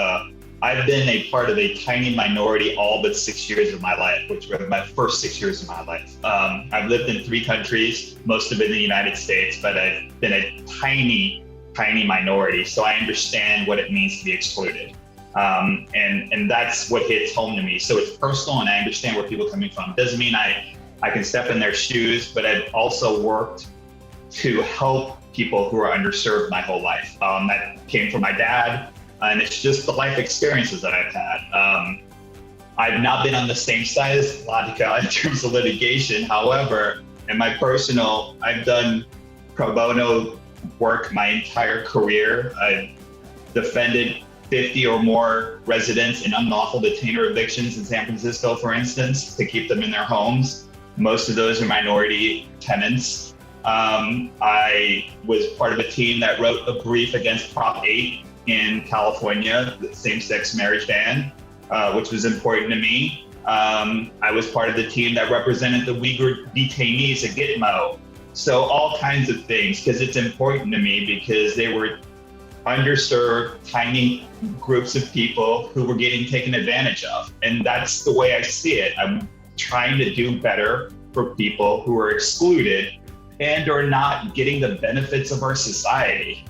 I've been a part of a tiny minority all but 6 years of my life, which were my first 6 years of my life. I've lived in 3 countries, most of it in the United States, but I've been a tiny minority, so I understand what it means to be excluded. And that's what hits home to me. So it's personal, and I understand where people are coming from. Doesn't mean I can step in their shoes, but I've also worked to help people who are underserved my whole life. That came from my dad, and it's just the life experiences that I've had. I've not been on the same side as Latika in terms of litigation. However, in my personal, I've done pro bono work my entire career. I've defended 50 or more residents in unlawful detainer evictions in San Francisco, for instance, to keep them in their homes. Most of those are minority tenants. I was part of a team that wrote a brief against Prop 8 in California, the same-sex marriage ban, which was important to me. I was part of the team that represented the Uyghur detainees at Gitmo. So all kinds of things, because it's important to me, because they were underserved, tiny groups of people who were getting taken advantage of. And that's the way I see it. I'm trying to do better for people who are excluded and are not getting the benefits of our society.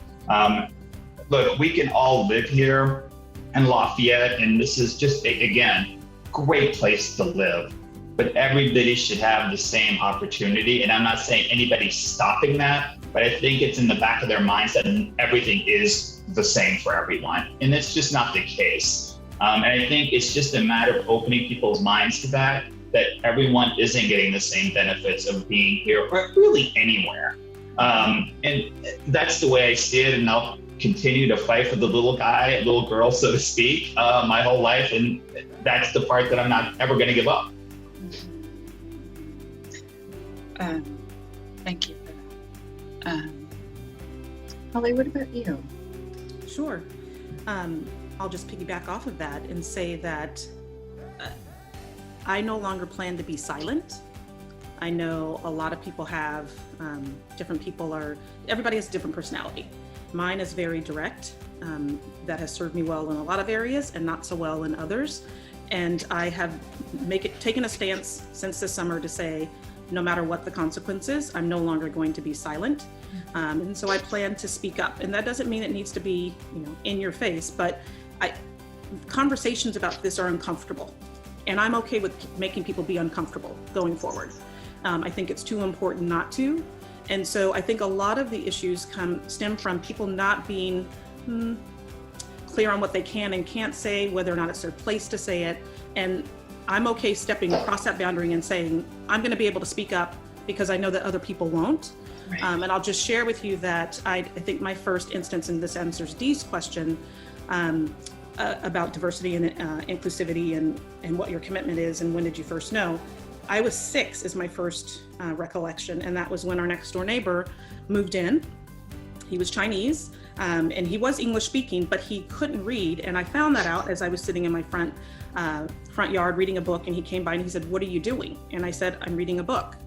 Look, we can all live here in Lafayette, and this is just, again, great place to live. But everybody should have the same opportunity. And I'm not saying anybody's stopping that, but I think it's in the back of their minds that everything is the same for everyone. And it's just not the case. And I think it's just a matter of opening people's minds to that everyone isn't getting the same benefits of being here or really anywhere. And that's the way I see it. And I'll continue to fight for the little guy, little girl, so to speak, my whole life. And that's the part that I'm not ever going to give up. Thank you for that. Holly, what about you? Sure. I'll just piggyback off of that and say that I no longer plan to be silent. I know a lot of people have, everybody has a different personality. Mine is very direct. That has served me well in a lot of areas and not so well in others. And I have taken a stance since this summer to say, no matter what the consequences, I'm no longer going to be silent. And so I plan to speak up. And that doesn't mean it needs to be, in your face, but conversations about this are uncomfortable. And I'm okay with making people be uncomfortable going forward. I think it's too important not to. And so I think a lot of the issues stem from people not being clear on what they can and can't say, whether or not it's their place to say it. And I'm okay stepping across that boundary and saying, I'm going to be able to speak up because I know that other people won't. Right. And I'll just share with you that I think my first instance, and this answers Dee's question about diversity and inclusivity and what your commitment is and when did you first know. I was 6 is my first recollection, and that was when our next door neighbor moved in. He was Chinese, and he was English speaking, but he couldn't read. And I found that out as I was sitting in my front yard reading a book, and he came by and he said, "What are you doing?" And I said, "I'm reading a book."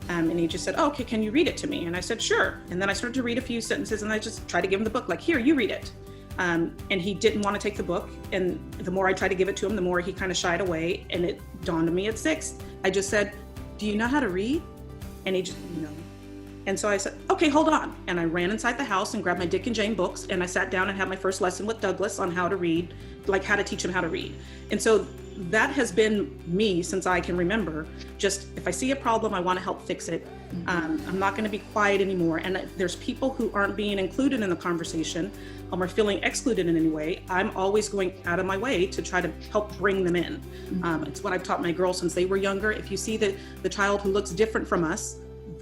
And he just said, "Oh, okay, can you read it to me?" And I said, "Sure." And then I started to read a few sentences, and I just tried to give him the book, like, "Here, you read it." And he didn't want to take the book. And the more I tried to give it to him, the more he kind of shied away. And it dawned on me at 6. I just said, "Do you know how to read?" And he just, And so I said, "Okay, hold on." And I ran inside the house and grabbed my Dick and Jane books. And I sat down and had my first lesson with Douglas on how to read, like how to teach him how to read. And so that has been me since I can remember. Just if I see a problem, I want to help fix it. I'm not going to be quiet anymore. And if there's people who aren't being included in the conversation or feeling excluded in any way, I'm always going out of my way to try to help bring them in. It's what I've taught my girls since they were younger. If you see the child who looks different from us,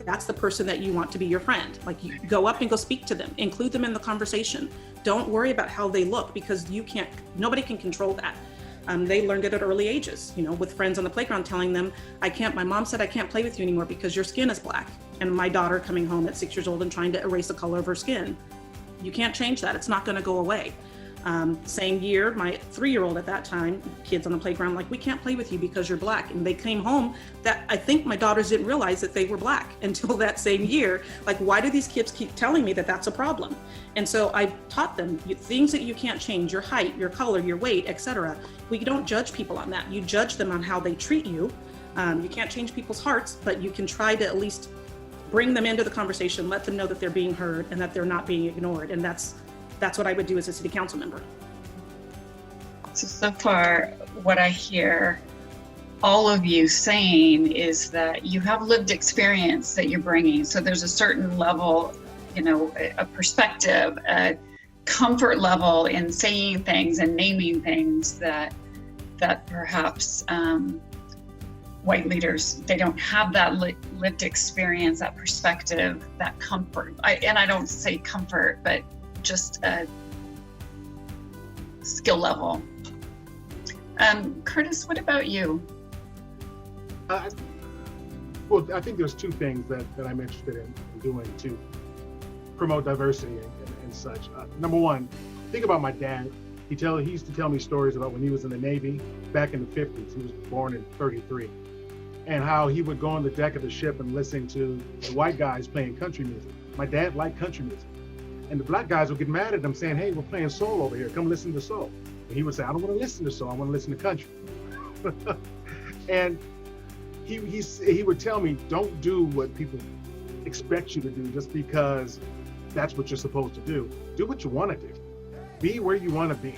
that's the person that you want to be your friend. Like, you go up and go speak to them, include them in the conversation. Don't worry about how they look, because nobody can control that. They learned it at early ages, with friends on the playground telling them, my mom said I can't play with you anymore because your skin is black. And my daughter coming home at 6 years old and trying to erase the color of her skin. You can't change that. It's not going to go away. Same year, my 3-year-old at that time, kids on the playground, like, we can't play with you because you're Black. And they came home that I think my daughters didn't realize that they were Black until that same year. Like, why do these kids keep telling me that that's a problem? And so I taught them things that you can't change, your height, your color, your weight, etc. We don't judge people on that. You judge them on how they treat you. You can't change people's hearts, but you can try to at least bring them into the conversation, let them know that they're being heard and that they're not being ignored. And that's what I would do as a city council member. So far, what I hear all of you saying is that you have lived experience that you're bringing. So there's a certain level, a perspective, a comfort level in saying things and naming things that perhaps white leaders, they don't have that lived experience, that perspective, that comfort. I don't say comfort, but just a skill level. Curtis, what about you? Well, I think there's two things that I'm interested in doing to promote diversity and such. Number one, think about my dad. He used to tell me stories about when he was in the Navy back in the 50s. He was born in 33. And how he would go on the deck of the ship and listen to the white guys playing country music. My dad liked country music. And the Black guys would get mad at him saying, hey, we're playing soul over here. Come listen to soul. And he would say, I don't want to listen to soul. I want to listen to country. And he would tell me, don't do what people expect you to do just because that's what you're supposed to do. Do what you want to do. Be where you want to be.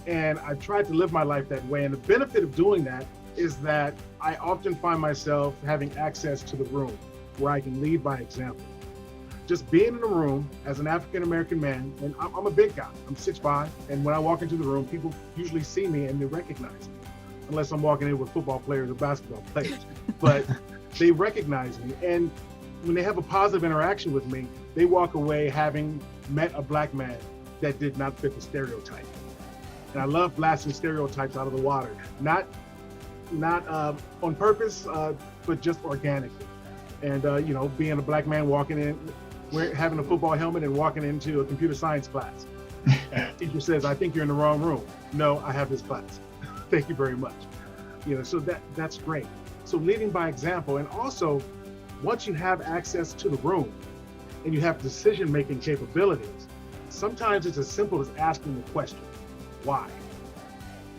And I've tried to live my life that way. And the benefit of doing that is that I often find myself having access to the room where I can lead by example. Just being in a room as an African-American man, and I'm a big guy, I'm 6'5", and when I walk into the room, people usually see me and they recognize me, unless I'm walking in with football players or basketball players, but they recognize me. And when they have a positive interaction with me, they walk away having met a Black man that did not fit the stereotype. And I love blasting stereotypes out of the water, not on purpose, but just organically. And being a Black man walking in, having a football helmet and walking into a computer science class. Teacher says, I think you're in the wrong room. No, I have this class. Thank you very much. So that's great. So leading by example, and also once you have access to the room and you have decision-making capabilities, sometimes it's as simple as asking the question, why?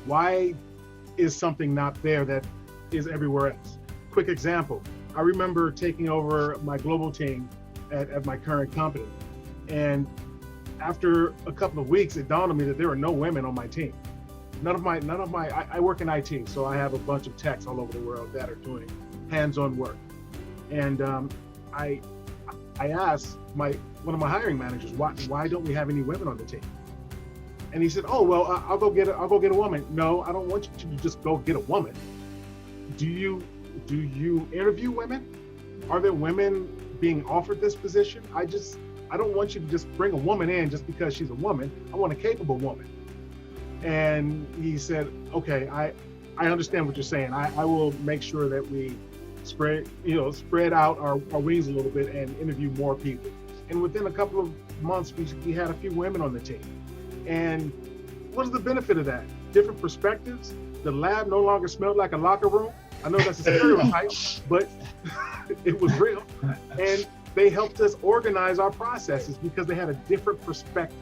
Why is something not there that is everywhere else? Quick example, I remember taking over my global team at my current company. And after a couple of weeks, it dawned on me that there were no women on my team. I work in IT, so I have a bunch of techs all over the world that are doing hands-on work. And I asked one of my hiring managers, why don't we have any women on the team? And he said, oh, well, I'll go get a woman. No, I don't want you to just go get a woman. Do you interview women? Are there women being offered this position? I don't want you to just bring a woman in just because she's a woman. I want a capable woman. And he said, okay, I understand what you're saying. I will make sure that we spread out our wings a little bit and interview more people. And within a couple of months, we had a few women on the team. And what is the benefit of that? Different perspectives. The lab no longer smelled like a locker room. I know that's a stereotype, but it was real. And they helped us organize our processes because they had a different perspective.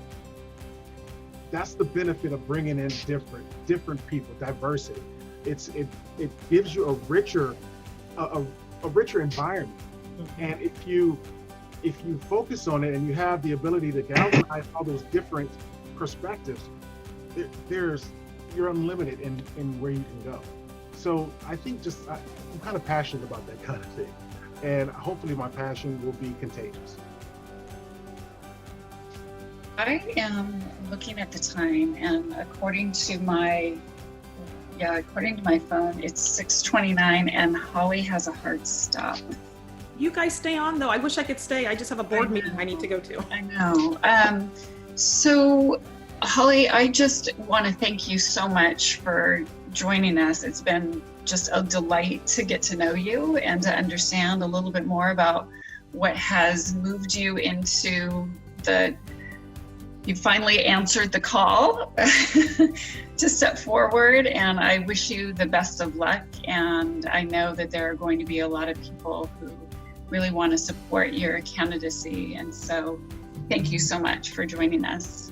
That's the benefit of bringing in different people, diversity. It gives you a richer environment. Mm-hmm. And if you focus on it and you have the ability to galvanize all those different perspectives, you're unlimited in where you can go. So I think I'm kind of passionate about that kind of thing. And hopefully my passion will be contagious. I am looking at the time, and according to my phone, it's 6:29, and Holly has a hard stop. You guys stay on though. I wish I could stay. I just have a board meeting I need to go to. I know. So Holly, I just want to thank you so much for joining us. It's been just a delight to get to know you and to understand a little bit more about what has moved you into the you finally answered the call to step forward, and I wish you the best of luck. And I know that there are going to be a lot of people who really want to support your candidacy. And so thank you so much for joining us.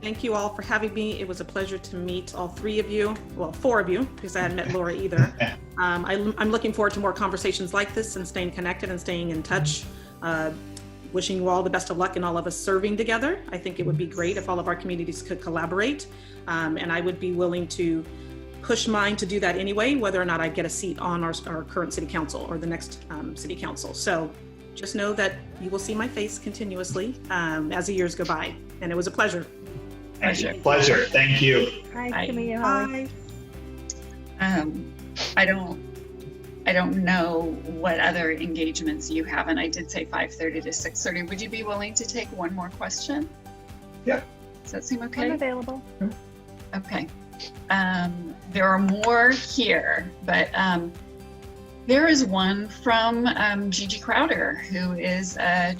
Thank you all for having me. It was a pleasure to meet all three of you, well, four of you, because I hadn't met Laura either. I'm looking forward to more conversations like this and staying connected and staying in touch. Wishing you all the best of luck in all of us serving together. I think it would be great if all of our communities could collaborate. And I would be willing to push mine to do that anyway, whether or not I get a seat on our current city council or the next city council. So just know that you will see my face continuously as the years go by. And it was a pleasure. Pleasure. Thank you. Nice to meet you, Holly. I don't know what other engagements you have, and I did say 5:30 to 6:30. Would you be willing to take one more question? Yeah. Does that seem okay? I'm available. Okay. There are more here, but there is one from Gigi Crowder, who is a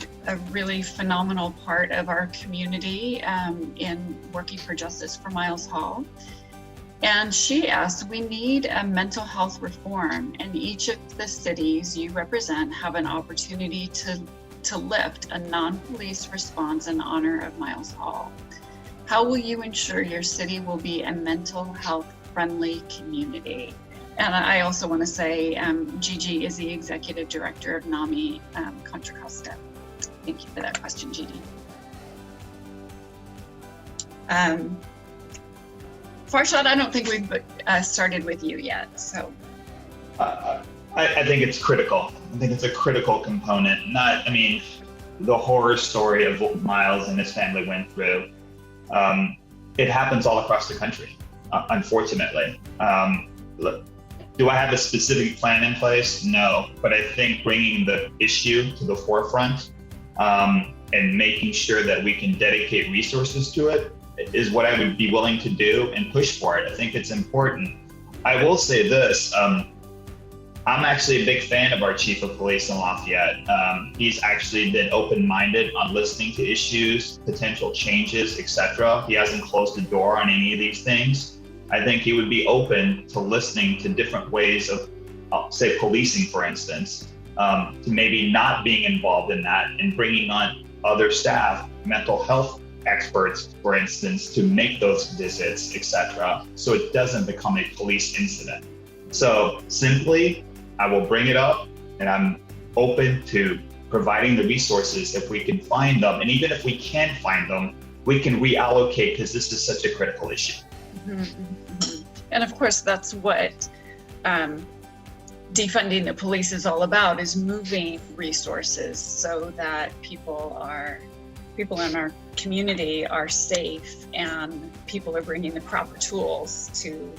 really phenomenal part of our community in working for justice for Miles Hall. And she asked, we need a mental health reform, and each of the cities you represent have an opportunity to lift a non-police response in honor of Miles Hall. How will you ensure your city will be a mental health friendly community? And I also want to say Gigi is the executive director of NAMI Contra Costa. Thank you for that question, Gigi. Farshad, I don't think we've started with you yet, so. I think it's critical. I think it's a critical component. The horror story of what Miles and his family went through, it happens all across the country, unfortunately. Do I have a specific plan in place? No, but I think bringing the issue to the forefront and making sure that we can dedicate resources to it is what I would be willing to do and push for it. I think it's important. I will say this, I'm actually a big fan of our chief of police in Lafayette. He's actually been open-minded on listening to issues, potential changes, etc. He hasn't closed the door on any of these things. I think he would be open to listening to different ways of, say, policing, for instance, to maybe not being involved in that and bringing on other staff, mental health experts, for instance, to make those visits, etc., so it doesn't become a police incident. So simply, I will bring it up, and I'm open to providing the resources if we can find them. And even if we can't find them, we can reallocate because this is such a critical issue. Mm-hmm, mm-hmm. And of course, that's what defunding the police is all about, is moving resources so that people in our community are safe and people are bringing the proper tools to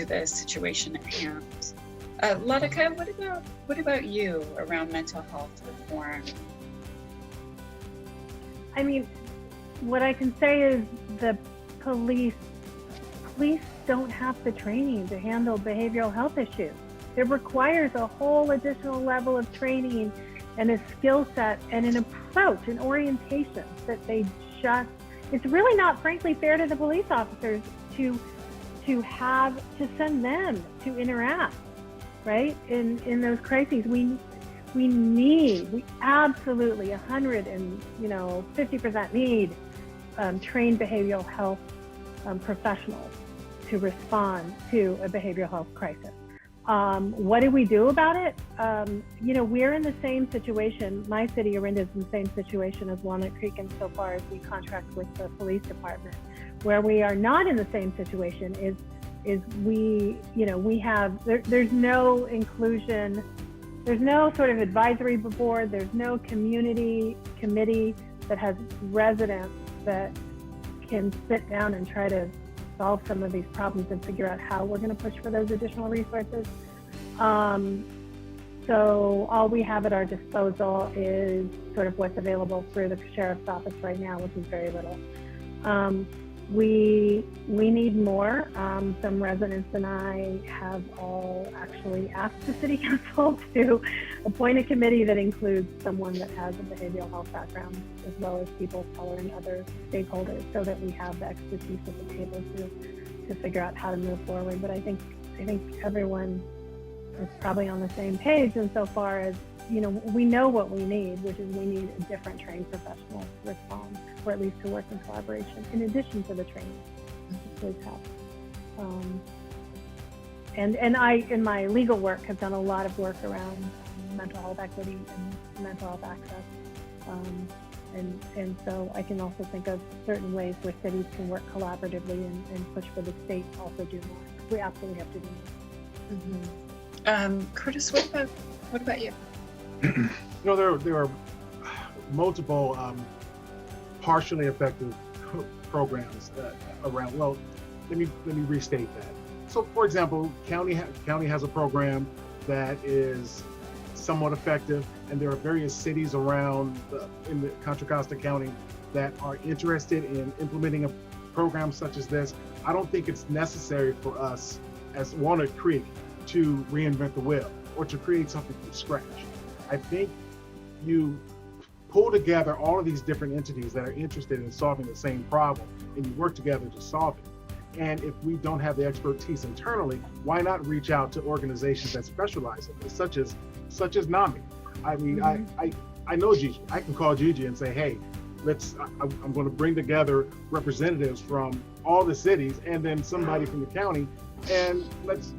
the situation at hand. Latika, what about you around mental health reform? I mean, what I can say is the police don't have the training to handle behavioral health issues. It requires a whole additional level of training and a skill set and an approach, an orientation that it's really not, frankly, fair to the police officers to send them to interact, right? In those crises, we absolutely 150% need trained behavioral health professionals to respond to a behavioral health crisis. What do we do about it? We're in the same situation. My city, Lamorinda, is in the same situation as Walnut Creek insofar as we contract with the police department. Where we are not in the same situation is there's no inclusion, there's no sort of advisory board, there's no community committee that has residents that can sit down and try to solve some of these problems and figure out how we're going to push for those additional resources. So all we have at our disposal is sort of what's available through the sheriff's office right now, which is very little. We need more. Some residents and I have all actually asked the city council to appoint a committee that includes someone that has a behavioral health background, as well as people of color and other stakeholders, so that we have the expertise at the table to figure out how to move forward. But I think everyone is probably on the same page insofar as, you know, we know what we need, which is we need a different trained professional to respond, or at least to work in collaboration, in addition to the training we have. And I, in my legal work, have done a lot of work around mental health equity and mental health access. And so I can also think of certain ways where cities can work collaboratively and push for the state to also do more. We absolutely have to do more. Curtis, what about you? You know, there are multiple partially effective programs around. Well, let me restate that. So, for example, county has a program that is somewhat effective, and there are various cities around in the Contra Costa County that are interested in implementing a program such as this. I don't think it's necessary for us as Walnut Creek to reinvent the wheel or to create something from scratch. I think you pull together all of these different entities that are interested in solving the same problem, and you work together to solve it. And if we don't have the expertise internally, why not reach out to organizations that specialize in this, such as NAMI? I mean, I know Gigi. I can call Gigi and say, hey, I'm going to bring together representatives from all the cities and then somebody from the county, and let's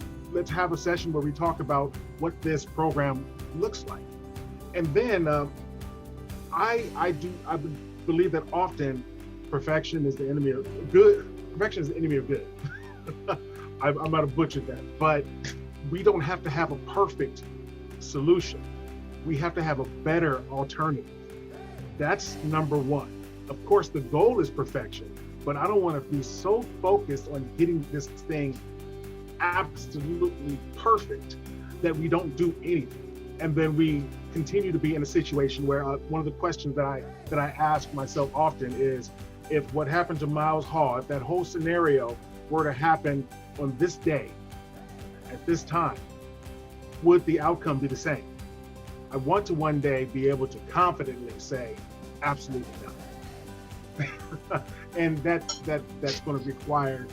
have a session where we talk about what this program looks like. And then I believe that often perfection is the enemy of good. Perfection is the enemy of good. I might have butchered that, but we don't have to have a perfect solution. We have to have a better alternative. That's number one. Of course, the goal is perfection, but I don't want to be so focused on getting this thing absolutely perfect that we don't do anything. And then we continue to be in a situation where one of the questions that I ask myself often is, if what happened to Miles Hall, if that whole scenario were to happen on this day, at this time, would the outcome be the same? I want to one day be able to confidently say, absolutely not. And that's going to require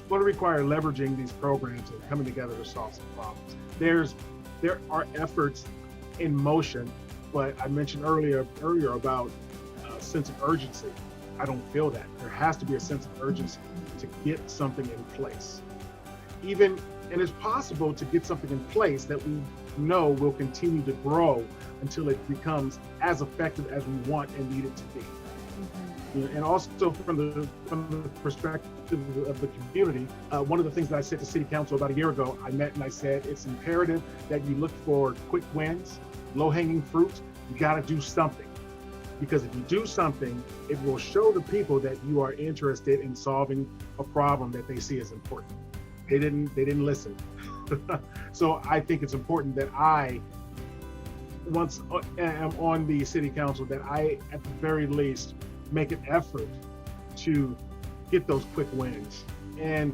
leveraging these programs and coming together to solve some problems. There are efforts in motion, but I mentioned earlier about a sense of urgency. I don't feel that. There has to be a sense of urgency to get something in place. And it's possible to get something in place that we know will continue to grow until it becomes as effective as we want and need it to be. And also from the perspective of the community, one of the things that I said to City Council about a year ago, I met and I said, it's imperative that you look for quick wins, low-hanging fruit. You got to do something. Because if you do something, it will show the people that you are interested in solving a problem that they see as important. They didn't listen. So I think it's important that I, once am on the city council, that I, at the very least, make an effort to get those quick wins and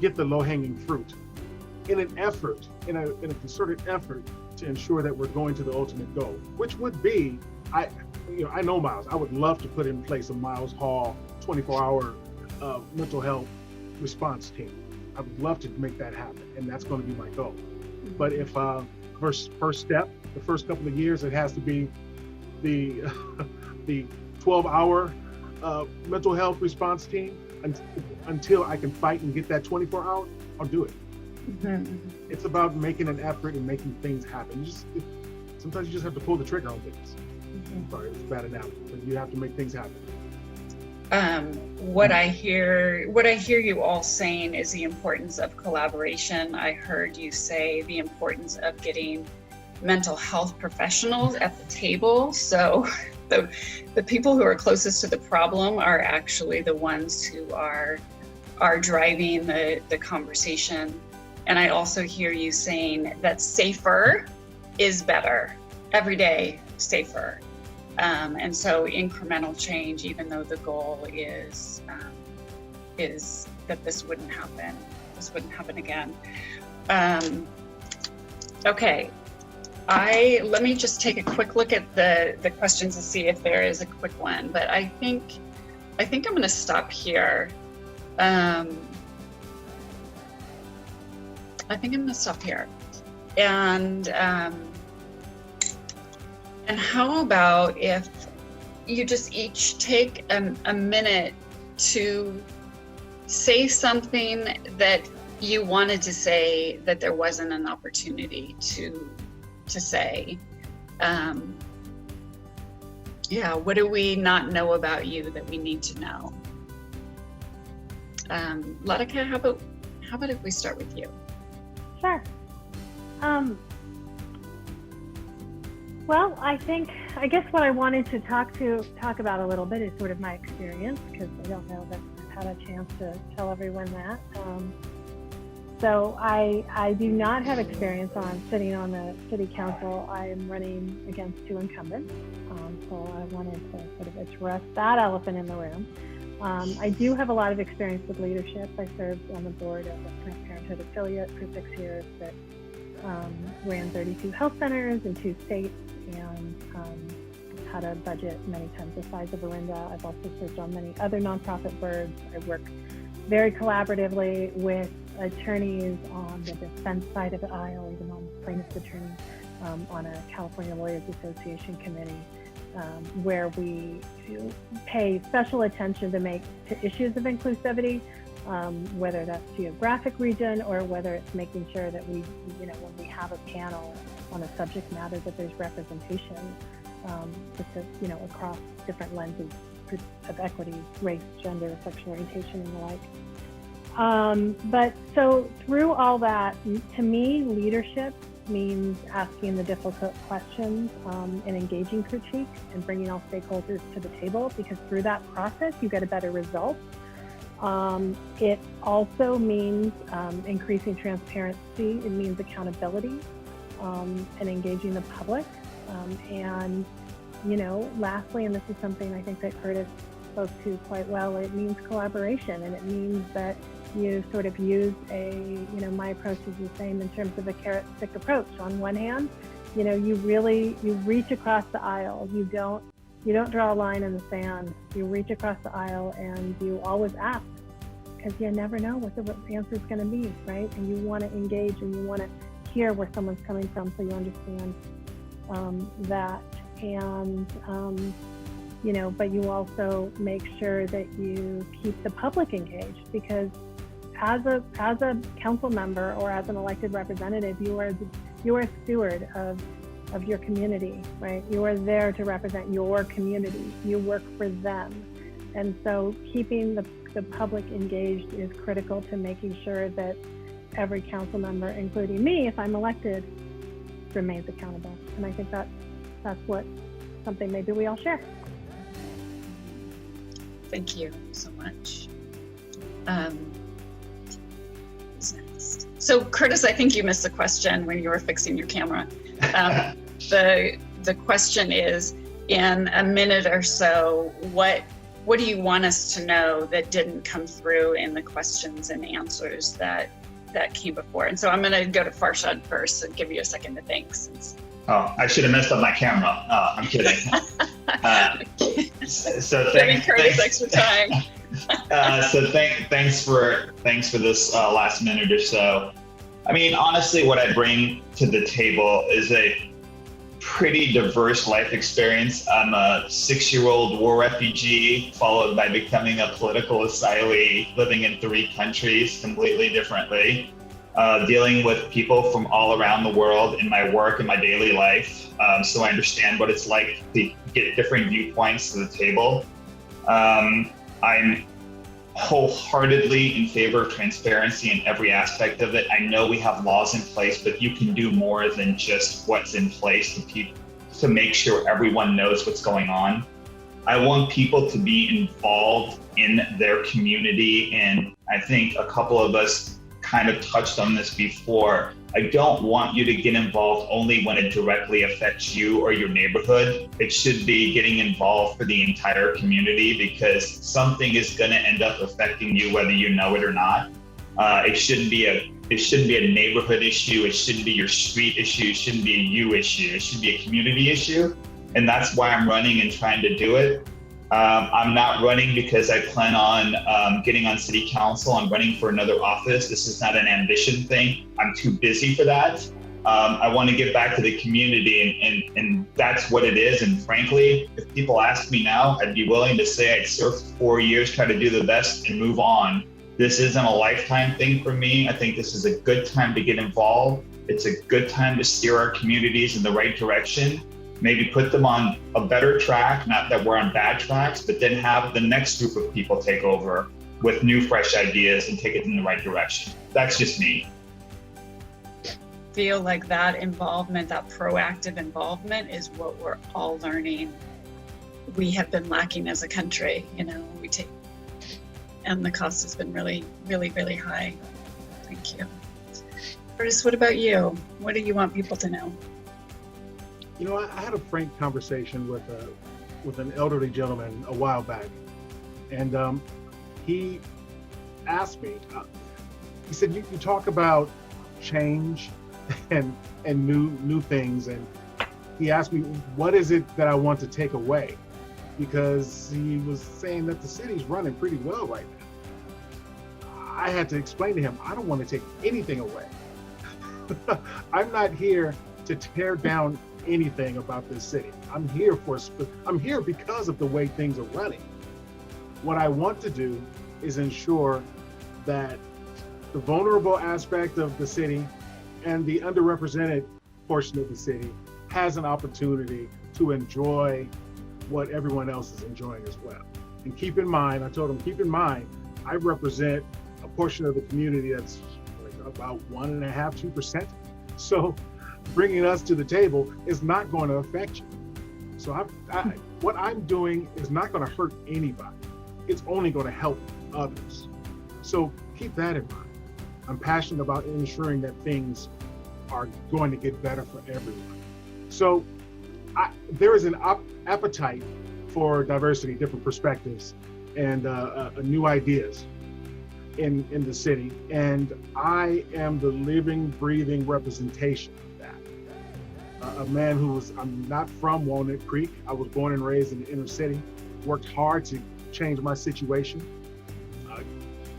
get the low-hanging fruit in a concerted effort to ensure that we're going to the ultimate goal, which would be, I know Miles. I would love to put in place a Miles Hall 24-hour mental health response team. I would love to make that happen, and that's going to be my goal. But if first step, the first couple of years, it has to be the 12-hour mental health response team until I can fight and get that 24-hour. I'll do it. Mm-hmm. It's about making an effort and making things happen. Sometimes you just have to pull the trigger on things. Mm-hmm. Sorry, it's a bad analogy, but you have to make things happen. What I hear you all saying is the importance of collaboration. I heard you say the importance of getting mental health professionals at the table. So the people who are closest to the problem are actually the ones who are driving the conversation. And I also hear you saying that safer is better, every day safer. And so incremental change, even though the goal is that this wouldn't happen again. Okay, let me just take a quick look at the questions to see if there is a quick one, but I think I'm going to stop here. I think I'm going to stop here. And how about if you just each take a minute to say something that you wanted to say that there wasn't an opportunity to say. What do we not know about you that we need to know? Latika, how about if we start with you? Sure. Well, I guess what I wanted to talk about a little bit is sort of my experience, because I don't know that I've had a chance to tell everyone that. So I do not have experience on sitting on the city council. I am running against two incumbents. So I wanted to sort of address that elephant in the room. I do have a lot of experience with leadership. I served on the board of a Planned Parenthood affiliate for 6 years that ran 32 health centers in 2 states, and had a budget many times the size of Lamorinda. I've also served on many other nonprofit boards. I work very collaboratively with attorneys on the defense side of the aisle, even on plaintiff's attorney, on a California Lawyers Association committee, where we pay special attention to issues of inclusivity, whether that's geographic region or whether it's making sure that we, when we have a panel on a subject matter, that there's representation, across different lenses of equity, race, gender, sexual orientation, and the like. But so through all that, to me, leadership means asking the difficult questions and engaging critique and bringing all stakeholders to the table, because through that process, you get a better result. It also means increasing transparency. It means accountability and engaging the public. And, lastly, and this is something I think that Curtis spoke to quite well, it means collaboration, and it means that you sort of use my approach is the same in terms of a carrot-stick approach. On one hand, you reach across the aisle. You don't draw a line in the sand. You reach across the aisle and you always ask, because you never know what the answer is going to be, right? And you want to engage and you want to hear where someone's coming from, so you understand that. And but you also make sure that you keep the public engaged, because as a council member or as an elected representative, you are a steward of your community, right? You are there to represent your community. You work for them. And so keeping the public engaged is critical to making sure that every council member, including me, if I'm elected, remains accountable. And I think that's something maybe we all share. Thank you so much. Who's next? So Curtis, I think you missed the question when you were fixing your camera. The question is, in a minute or so, what do you want us to know that didn't come through in the questions and answers that came before? And so I'm going to go to Farshad first and give you a second to think. Oh, I should have messed up my camera. Oh, I'm kidding. So giving Curtis extra time. So thanks for this last minute or so. I mean, honestly, what I bring to the table is a pretty diverse life experience. I'm a 6-year-old war refugee, followed by becoming a political asylee, living in 3 countries completely differently, dealing with people from all around the world in my work and my daily life. So I understand what it's like to get different viewpoints to the table. I'm wholeheartedly in favor of transparency in every aspect of it. I know we have laws in place, but you can do more than just what's in place to make sure everyone knows what's going on. I want people to be involved in their community, and I think a couple of us kind of touched on this before. I don't want you to get involved only when it directly affects you or your neighborhood. It should be getting involved for the entire community, because something is going to end up affecting you whether you know it or not. It shouldn't be a neighborhood issue. It shouldn't be your street issue. It shouldn't be a you issue. It should be a community issue. And that's why I'm running and trying to do it. I'm not running because I plan on getting on city council. I'm running for another office. This is not an ambition thing. I'm too busy for that. I want to get back to the community, and that's what it is. And frankly, if people ask me now, I'd be willing to say I'd serve for 4 years, try to do the best and move on. This isn't a lifetime thing for me. I think this is a good time to get involved. It's a good time to steer our communities in the right direction. Maybe put them on a better track, not that we're on bad tracks, but then have the next group of people take over with new, fresh ideas and take it in the right direction. That's just me. Feel like that involvement, that proactive involvement is what we're all learning. We have been lacking as a country, and the cost has been really, really, really high. Thank you. Curtis, what about you? What do you want people to know? I had a frank conversation with an elderly gentleman a while back, and he asked me. He said, "You talk about change and new things," and he asked me, "What is it that I want to take away?" Because he was saying that the city's running pretty well right now. I had to explain to him, I don't want to take anything away. I'm not here to tear down anything about this city. I'm here because of the way things are running. What I want to do is ensure that the vulnerable aspect of the city and the underrepresented portion of the city has an opportunity to enjoy what everyone else is enjoying as well. And keep in mind, I told him, keep in mind, I represent a portion of the community that's like about 1.5%, 2%. So bringing us to the table is not going to affect you. So what I'm doing is not going to hurt anybody. It's only going to help others. So keep that in mind. I'm passionate about ensuring that things are going to get better for everyone. So there is an appetite for diversity, different perspectives, and new ideas in the city. And I am the living, breathing representation of that. A man I'm not from Walnut Creek. I was born and raised in the inner city, worked hard to change my situation.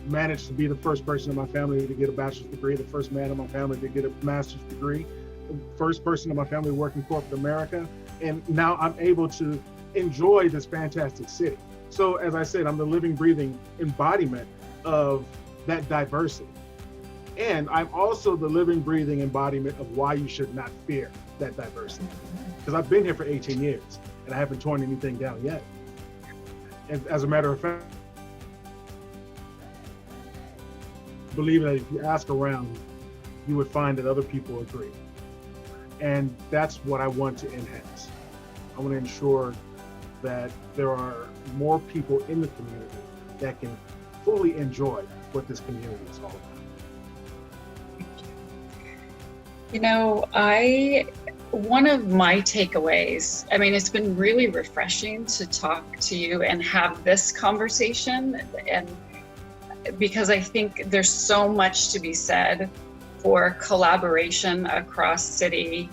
Managed to be the first person in my family to get a bachelor's degree, the first man in my family to get a master's degree, the first person in my family to work in corporate America. And now I'm able to enjoy this fantastic city. So as I said, I'm the living, breathing embodiment of that diversity. And I'm also the living, breathing embodiment of why you should not fear that diversity. Because I've been here for 18 years and I haven't torn anything down yet. And as a matter of fact, I believe that if you ask around, you would find that other people agree. And that's what I want to enhance. I want to ensure that there are more people in the community that can fully enjoy what this community is all about. One of my takeaways, it's been really refreshing to talk to you and have this conversation, and because I think there's so much to be said for collaboration across city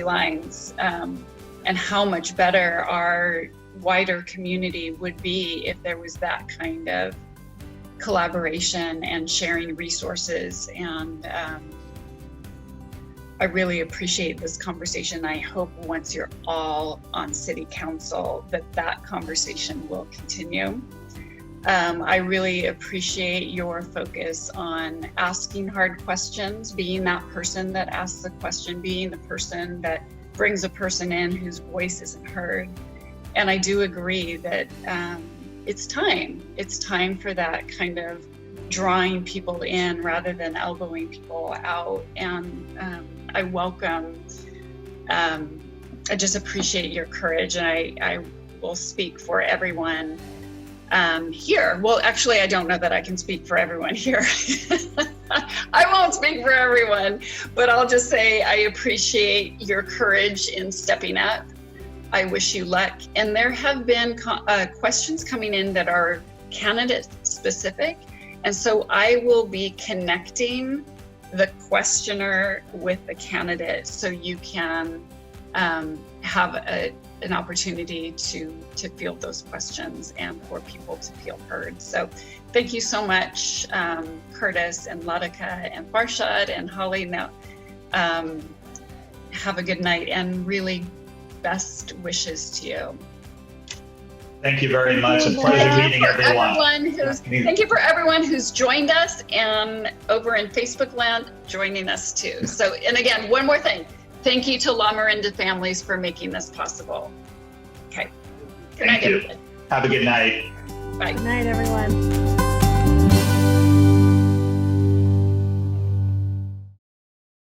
lines, and how much better our wider community would be if there was that kind of collaboration and sharing resources. And I really appreciate this conversation. I hope once you're all on city council that conversation will continue. I really appreciate your focus on asking hard questions, being that person that asks the question, being the person that brings a person in whose voice isn't heard. And I do agree that it's time for that kind of drawing people in rather than elbowing people out. And I welcome, I just appreciate your courage, and I will speak for everyone here. Well, actually, I don't know that I can speak for everyone here. I won't speak for everyone, but I'll just say I appreciate your courage in stepping up. I wish you luck. And there have been questions coming in that are candidate specific. And so I will be connecting the questioner with the candidate so you can have an opportunity to field those questions and for people to feel heard. So thank you so much, Curtis and Latika and Farshad and Holly. Now, have a good night and really best wishes to you. Thank you very much. A pleasure meeting everyone. Thank you for everyone who's joined us and over in Facebook land joining us too. So, and again, one more thing. Thank you to Lamorinda families for making this possible. Okay. Good night, Thank you. everybody. Have a good night. Bye. Good night, everyone.